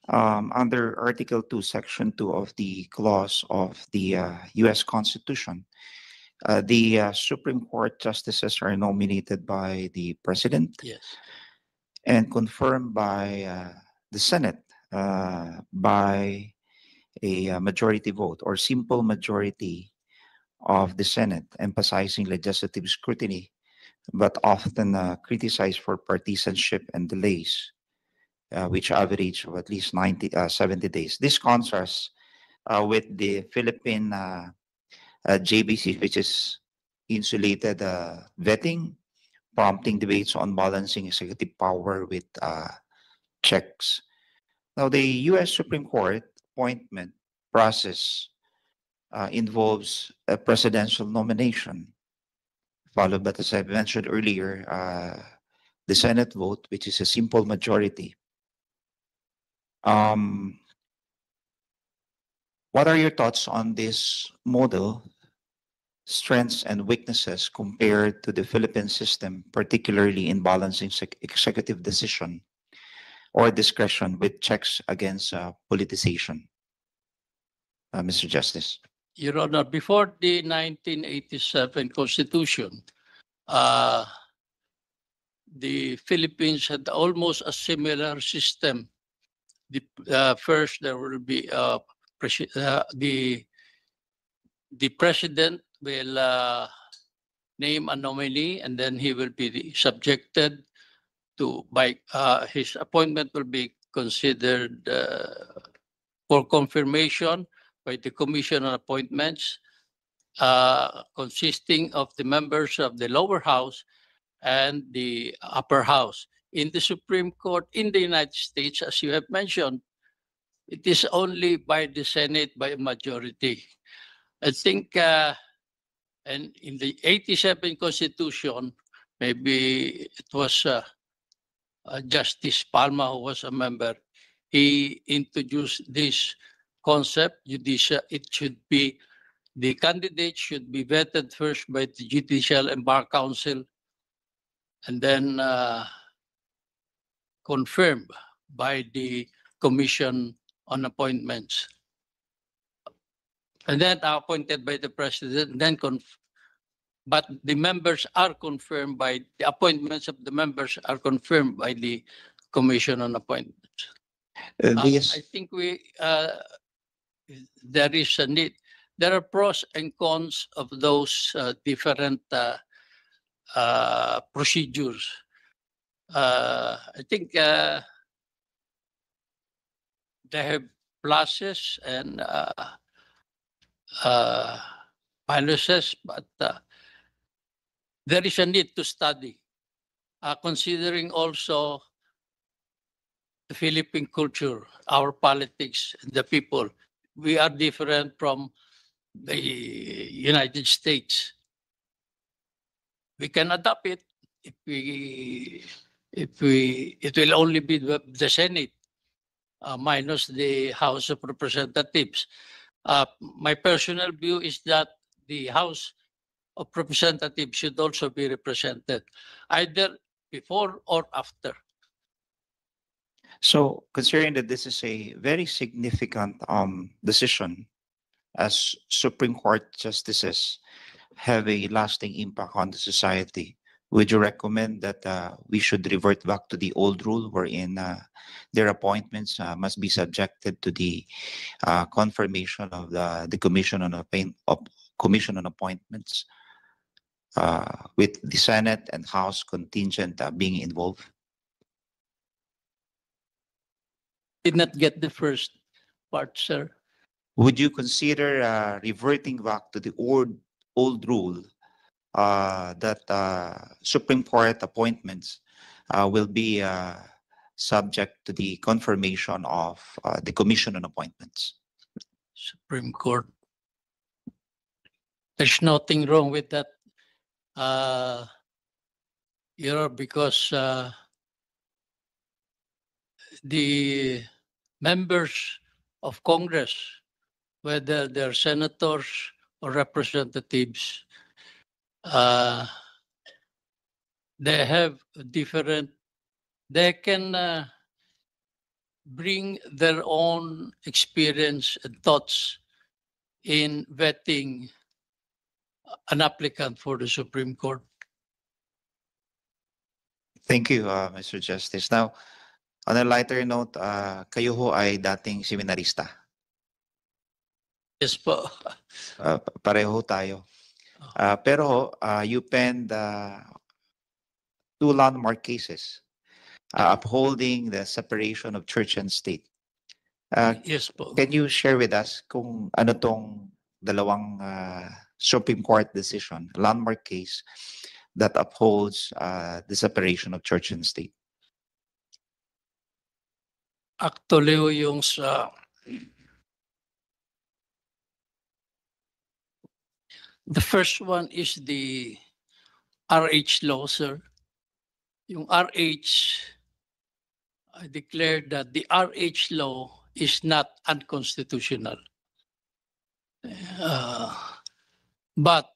under Article 2, Section 2 of the clause of the U.S. Constitution, the Supreme Court justices are nominated by the President Yes. and confirmed by the Senate by a majority vote or simple majority of the Senate, emphasizing legislative scrutiny, but often criticized for partisanship and delays, which average of at least 70 days. This contrasts with the Philippine JBC, which is insulated vetting, prompting debates on balancing executive power with checks. Now, the U.S. Supreme Court appointment process involves a presidential nomination, followed by, as I mentioned earlier, the Senate vote, which is a simple majority. What are your thoughts on this model, strengths and weaknesses compared to the Philippine system, particularly in balancing executive decision or discretion with checks against politicization? Mr. Justice. Your Honor, before the 1987 Constitution, the Philippines had almost a similar system. First, there will be the president will name a nominee, and then he will be subjected to his appointment will be considered for confirmation by the Commission on Appointments, consisting of the members of the lower house and the upper house. In the Supreme Court in the United States, as you have mentioned, it is only by the Senate by a majority. I think, and in the 87 Constitution, maybe it was Justice Palma who was a member, he introduced this concept, it should be, the candidate should be vetted first by the Judicial and Bar Council, and then confirmed by the Commission on Appointments. And then appointed by the President, then but the members are confirmed by, the appointments of the members are confirmed by the Commission on Appointments. I think there is a need. There are pros and cons of those different procedures. I think the they have pluses and uh, minuses, but there is a need to study, considering also the Philippine culture, our politics, the people. We are different from the United States. We can adapt it if it will only be the Senate minus the House of Representatives. My personal view is that the House of Representatives should also be represented, either before or after. So considering that this is a very significant decision, as Supreme Court justices have a lasting impact on the society, would you recommend that we should revert back to the old rule wherein their appointments must be subjected to the confirmation of the Commission on Commission on Appointments, with the Senate and House contingent being involved? Did not get the first part, sir. Would you consider reverting back to the old rule that Supreme Court appointments will be subject to the confirmation of the Commission on Appointments? Supreme Court. There's nothing wrong with that, because the members of Congress, whether they're senators or representatives, they have different, they can bring their own experience and thoughts in vetting an applicant for the Supreme Court. Thank you, Mr. Justice. Now, on a lighter note, kayo ho ay dating seminarista. Yes po. Pareho tayo. Pero you penned 2 landmark cases upholding the separation of church and state. Yes po. Can you share with us kung ano tong dalawang Supreme Court decision, landmark case that upholds the separation of church and state? Actually, yung sa the first one is the RH law, sir. Yung RH, I declared that the RH law is not unconstitutional. But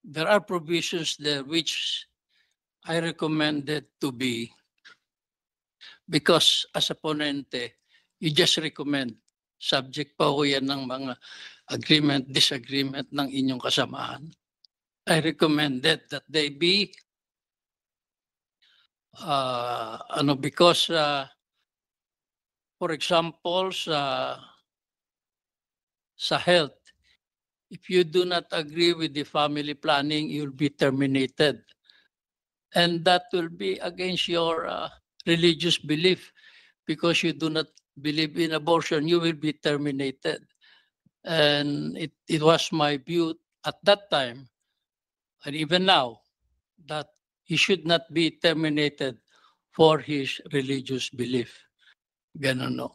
there are provisions there which I recommended to be, because as a ponente, you just recommend, subject pa ho yan ng mga agreement, disagreement ng inyong kasamahan. I recommended that they be, because, for example, sa health, if you do not agree with the family planning, you'll be terminated. And that will be against your religious belief, because you do not believe in abortion, you will be terminated. And it was my view at that time, and even now, that he should not be terminated for his religious belief. Ganon, no.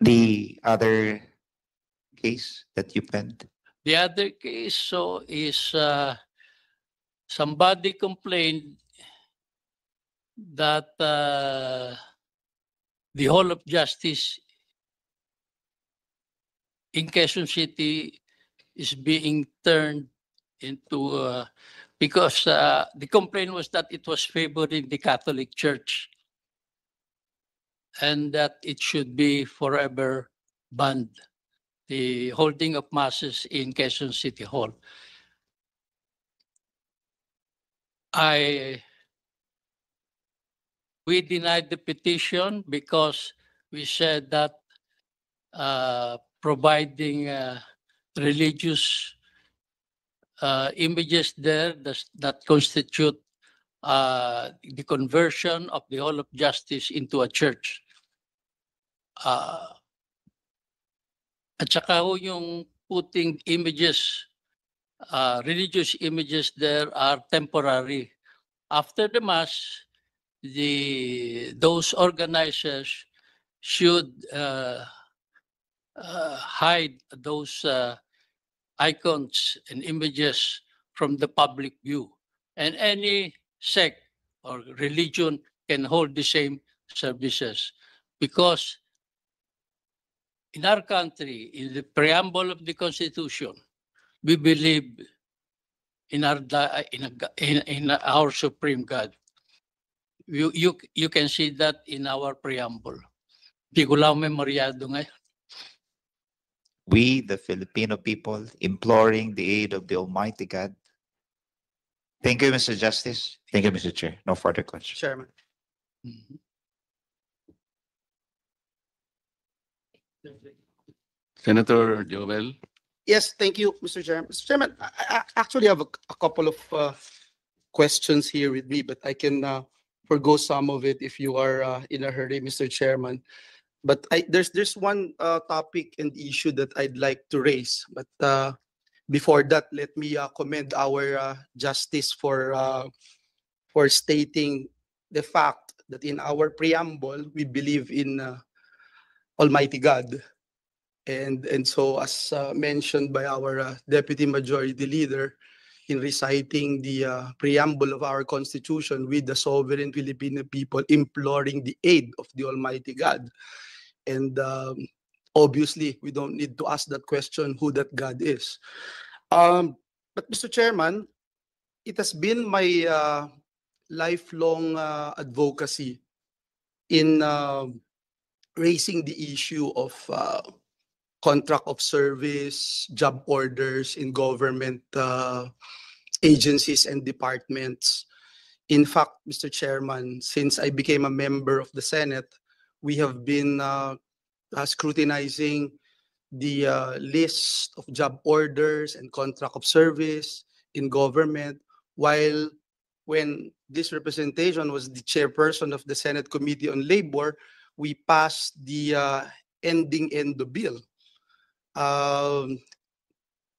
The other case that you penned? The other case is somebody complained that the Hall of Justice in Quezon City is being turned into, because the complaint was that it was favoring the Catholic Church and that it should be forever banned, the holding of masses in Quezon City Hall. We denied the petition because we said that providing religious images there that constitute the conversion of the Hall of Justice into a church. At saka ho yung putting images, religious images there are temporary. After the mass, those organizers should hide those icons and images from the public view. And any sect or religion can hold the same services. Because in our country, in the preamble of the Constitution, we believe in our supreme God. You can see that in our preamble. Di ko lang memoryado ngayon. We, the Filipino people, imploring the aid of the Almighty God. Thank you, Mr. Justice. Thank you, Mr. Chair. No further questions. Chairman. Senator Joel. Yes, thank you, Mr. Chairman. Mr. Chairman, I actually have a couple of questions here with me, but I can forgo some of it if you are in a hurry, Mr. Chairman. But there's one topic and issue that I'd like to raise. But before that, let me commend our justice for stating the fact that in our preamble we believe in Almighty God. And so, as mentioned by our Deputy Majority Leader, in reciting the preamble of our Constitution, with the sovereign Filipino people imploring the aid of the Almighty God. And obviously, we don't need to ask that question, who that God is. But Mr. Chairman, it has been my lifelong advocacy in raising the issue of contract of service, job orders in government agencies and departments. In fact, Mr. Chairman, since I became a member of the Senate, we have been scrutinizing the list of job orders and contract of service in government, while when this representation was the chairperson of the Senate Committee on Labor, we passed the ending ENDO bill.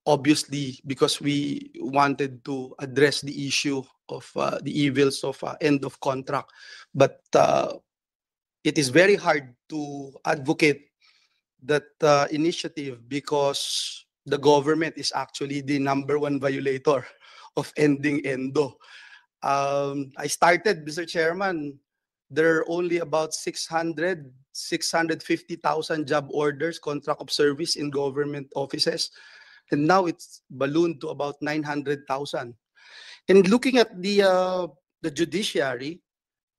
Obviously, because we wanted to address the issue of the evils of end of contract. But it is very hard to advocate that initiative because the government is actually the #1 violator of ending ENDO. I started, Mr. Chairman, there are only about 650,000 job orders, contract of service in government offices. And now it's ballooned to about 900,000. And looking at the judiciary,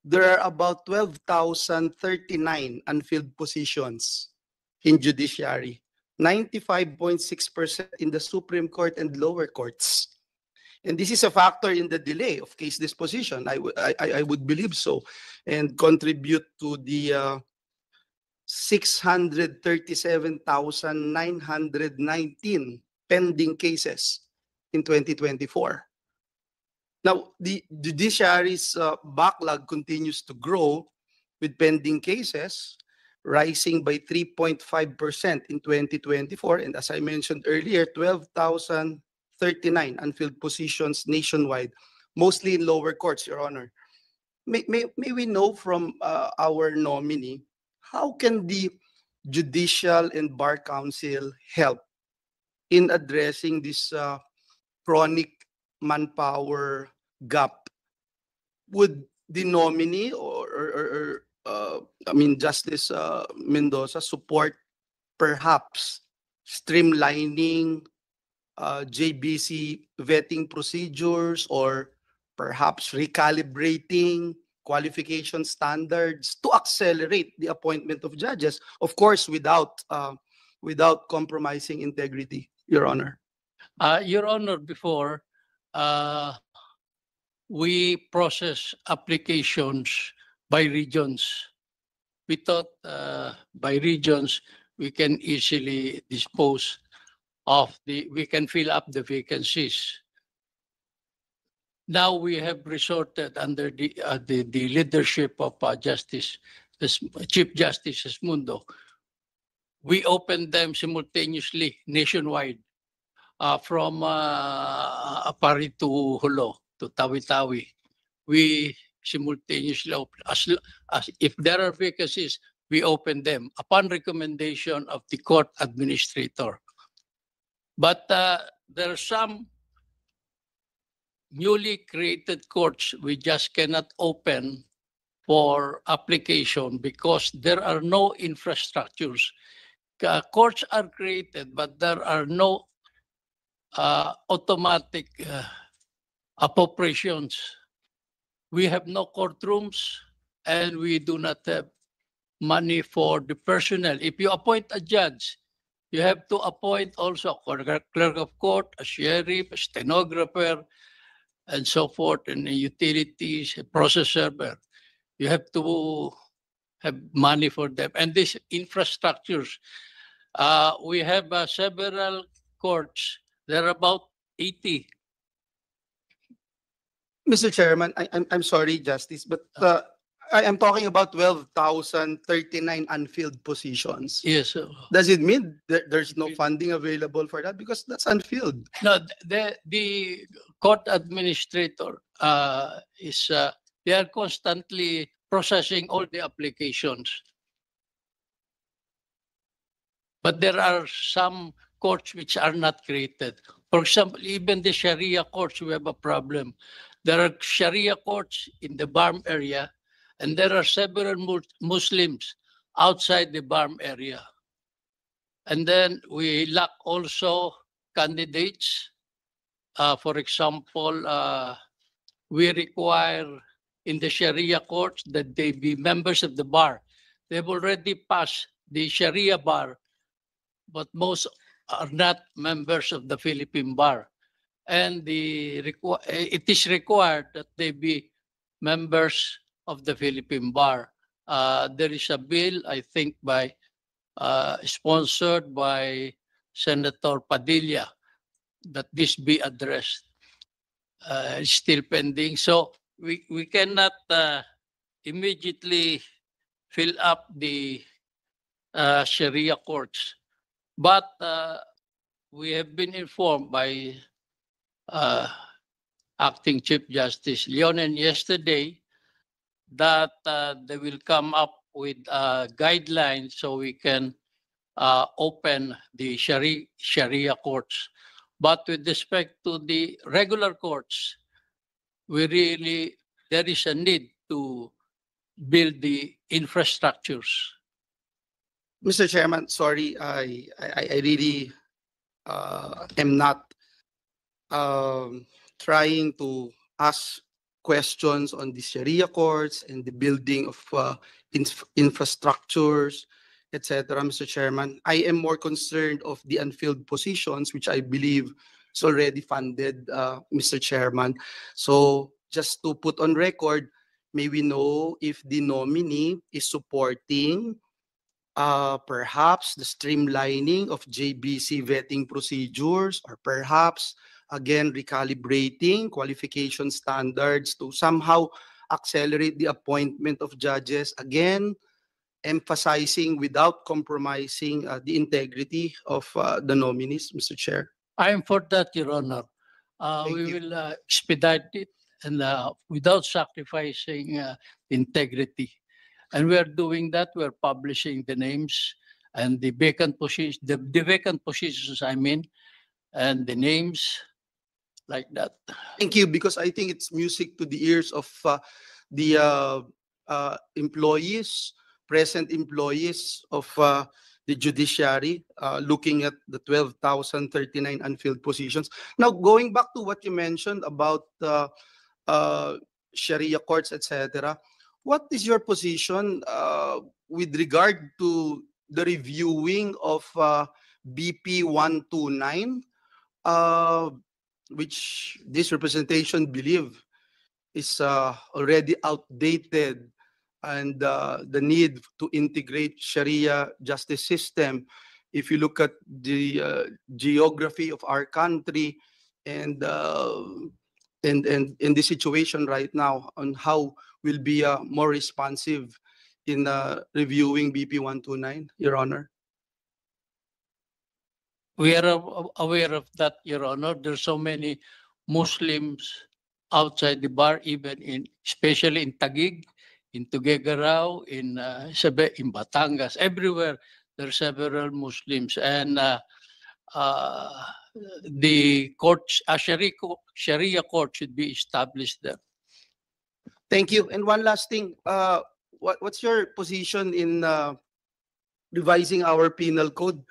there are about 12,039 unfilled positions in judiciary, 95.6% in the Supreme Court and lower courts. And this is a factor in the delay of case disposition. I would believe so, and contribute to the 637,919 pending cases in 2024. Now, the judiciary's backlog continues to grow, with pending cases rising by 3.5% in 2024. And as I mentioned earlier, 12,039 unfilled positions nationwide, mostly in lower courts, Your Honor. May we know from our nominee, how can the Judicial and Bar Council help in addressing this chronic manpower gap? Would the nominee or Justice Mendoza support perhaps streamlining JBC vetting procedures, or perhaps recalibrating qualification standards to accelerate the appointment of judges, of course, without compromising integrity, Your Honor? Your Honor, before, we process applications by regions. We thought by regions, we can easily dispose of we can fill up the vacancies. Now we have resorted under the leadership of Chief Justice Esmundo. We opened them simultaneously nationwide from Apari to Hulo to Tawi-Tawi. We simultaneously open as if there are vacancies, we open them upon recommendation of the court administrator. But there are some newly created courts we just cannot open for application because there are no infrastructures. Courts are created, but there are no automatic appropriations. We have no courtrooms and we do not have money for the personnel. If you appoint a judge, you have to appoint also a clerk of court, a sheriff, a stenographer, and so forth, and utilities, a process server. You have to have money for them. And these infrastructures, we have several courts. There are about 80. Mr. Chairman, I'm sorry, Justice, but I am talking about 12,039 unfilled positions. Yes. Does it mean that there's no funding available for that? Because that's unfilled. No, the court administrator is they are constantly processing all the applications. But there are some courts which are not created. For example, even the Sharia courts, we have a problem. There are Sharia courts in the Barm area, and there are several Muslims outside the Barm area. And then we lack also candidates. For example, we require in the Sharia courts that they be members of the bar. They've already passed the Sharia bar, but most are not members of the Philippine bar. And it is required that they be members of the Philippine bar. There is a bill, I think, sponsored by Senator Padilla, that this be addressed. It's still pending. So we cannot immediately fill up the Sharia courts. But we have been informed by Acting Chief Justice Leonen yesterday that they will come up with guidelines so we can open the Sharia courts. But with respect to the regular courts, there is a need to build the infrastructures. Mr. Chairman, sorry, I really am not trying to ask questions on the Sharia courts and the building of infrastructures, etc., Mr. Chairman. I am more concerned of the unfilled positions, which I believe is already funded, Mr. Chairman. So just to put on record, may we know if the nominee is supporting perhaps the streamlining of JBC vetting procedures, or perhaps, again, recalibrating qualification standards to somehow accelerate the appointment of judges, again, emphasizing without compromising the integrity of the nominees, Mr. Chair. I am for that, Your Honor. Thank We you. will expedite it and without sacrificing integrity. And we are doing that. We are publishing the names and the vacant positions, the vacant positions, I mean, and the names like that. Thank you, because I think it's music to the ears of the employees, present employees of the judiciary, looking at the 12,039 unfilled positions. Now, going back to what you mentioned about Sharia courts, etc., what is your position with regard to the reviewing of BP 129, which this representation believe is already outdated, and the need to integrate Sharia justice system? If you look at the geography of our country and and in the situation right now on how we'll be more responsive in reviewing BP 129, Your Honor. We are aware of that, Your Honor. There's so many Muslims outside the bar, even especially in Taguig, in Tuguegarao, in in Batangas, everywhere. There are several Muslims, and the courts, Sharia court should be established there. Thank you. And one last thing, what's your position in revising our penal code,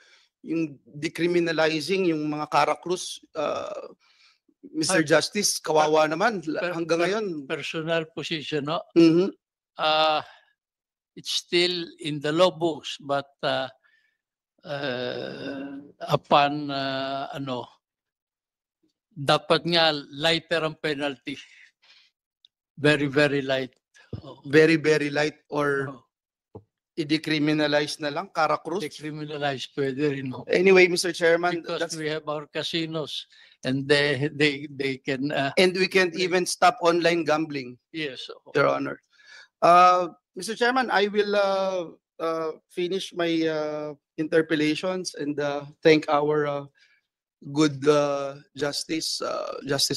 yung decriminalizing yung mga karakrus, Mr. Justice, kawawa naman hanggang ngayon. Personal position, no? Mhm. It's still in the law books, but upon dapat nga lighter ang penalty. Very, very light. Very, very light or Oh, i-decriminalize na lang, karakrus. decriminalize pwede rin. Anyway, Mr. Chairman, Because we have our casinos and they can, and we can't even stop online gambling, yes. Your Honor. Mr. Chairman, I will finish my interpellations and thank our good Justice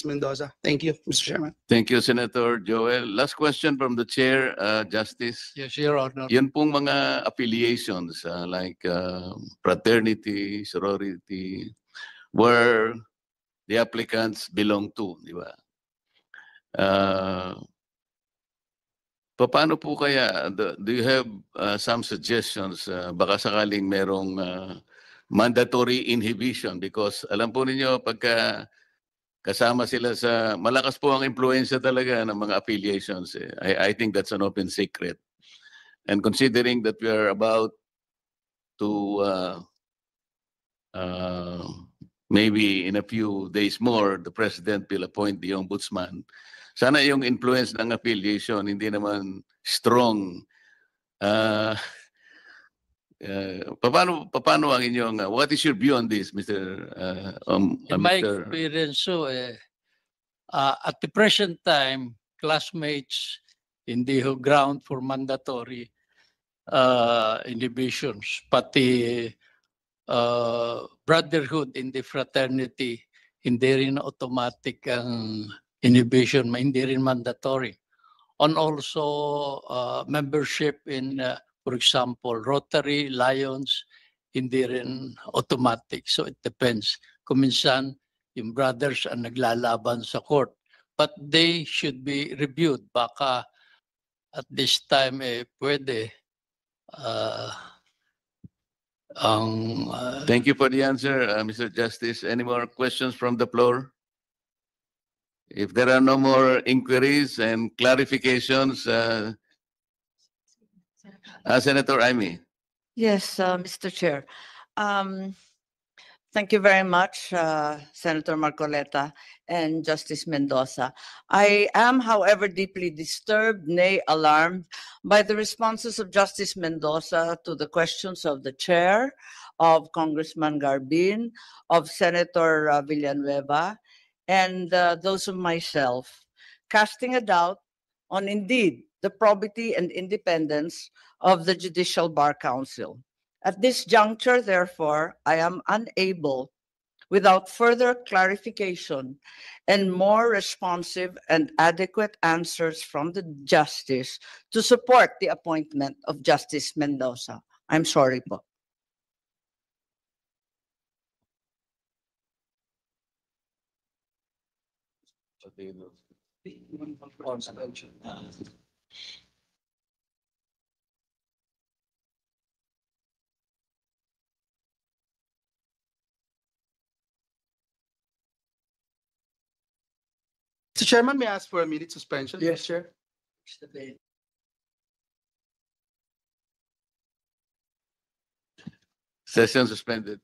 Mendoza. Thank you, Mr. Chairman. Thank you, Senator Joel. Last question from the chair, Justice. Yes, Your Honor. Yun pong mga affiliations like fraternity, sorority, where the applicants belong to, di ba? Paano po kaya, do you have some suggestions? Baka sakaling merong mandatory inhibition because alam po ninyo pagka kasama sila sa, malakas po ang impluensya talaga ng mga affiliations. I think that's an open secret. And considering that we are about to maybe in a few days more, the President will appoint the Ombudsman. Sana yung influence ng affiliation, hindi naman strong. Paano ang inyong, what is your view on this, Mr. In my Mr. experience, so at the present time, classmates in the ground for mandatory inhibitions, pati brotherhood in the fraternity, hindi rin automatic ang inhibition, hindi rin mandatory. On also membership in for example, Rotary, Lions, hindi rin automatic. So it depends. Kung minsan, yung brothers ang naglalaban sa court. But they should be reviewed. Baka at this time, pwede. Thank you for the answer, Mr. Justice. Any more questions from the floor? If there are no more inquiries and clarifications, Senator Amy. Yes, Mr. Chair. Thank you very much, Senator Marcoleta and Justice Mendoza. I am, however, deeply disturbed, nay, alarmed by the responses of Justice Mendoza to the questions of the chair, of Congressman Garbin, of Senator Villanueva, and those of myself, casting a doubt on indeed the probity and independence of the Judicial Bar Council. At this juncture, therefore, I am unable, without further clarification and more responsive and adequate answers from the justice, to support the appointment of Justice Mendoza. I'm sorry po. Mr. Chairman, may I ask for a minute suspension? Yes. Chair. Session suspended.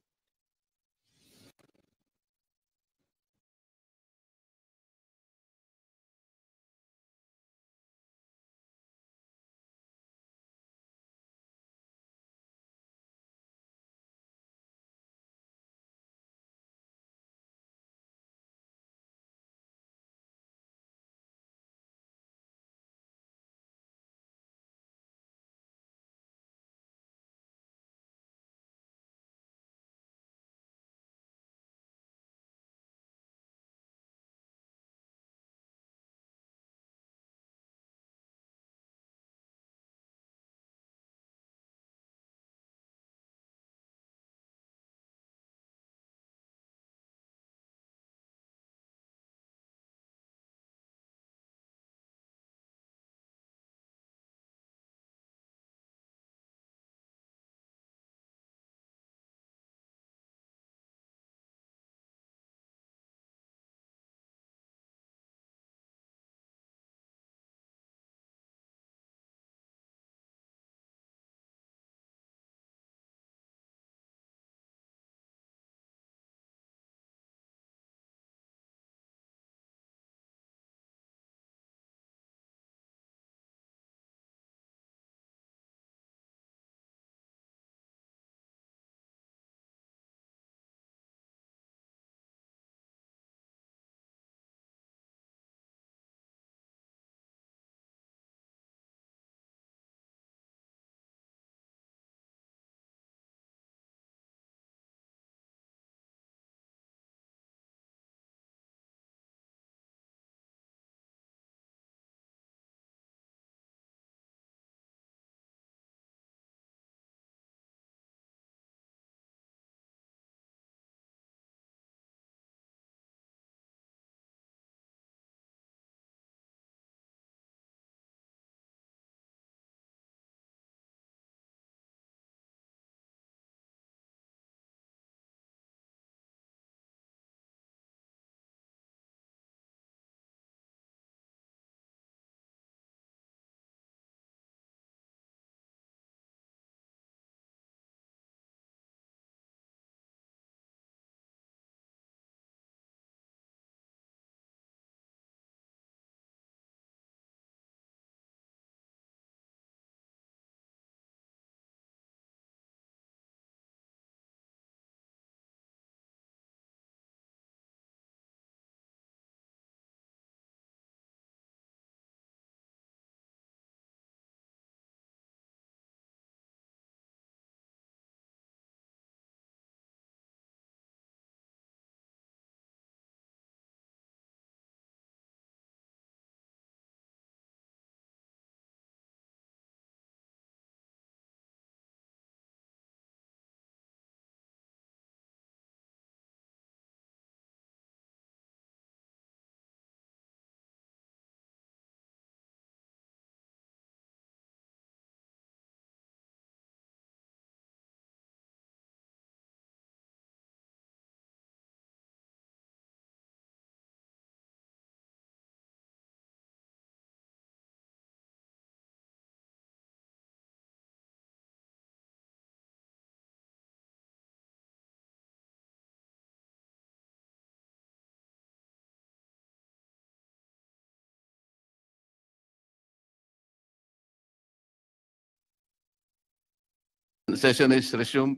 session is resumed.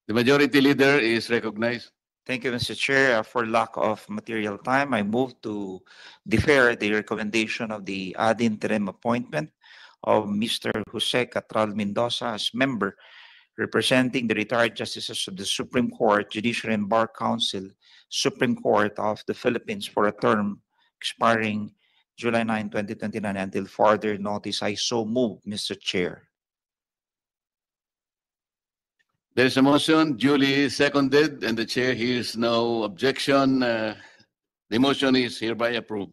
The majority leader is recognized. Thank you, Mr. Chair. For lack of material time, I move to defer the recommendation of the ad interim appointment of Mr. Jose Catral Mendoza as member representing the retired justices of the Supreme Court, Judiciary and Bar Council, Supreme Court of the Philippines for a term expiring July 9, 2029 until further notice. I so move, Mr. Chair. There is a motion duly seconded, and the chair hears no objection. The motion is hereby approved.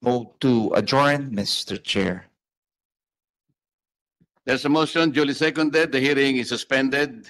Move to adjourn, Mr. Chair. There's a motion duly seconded. The hearing is suspended.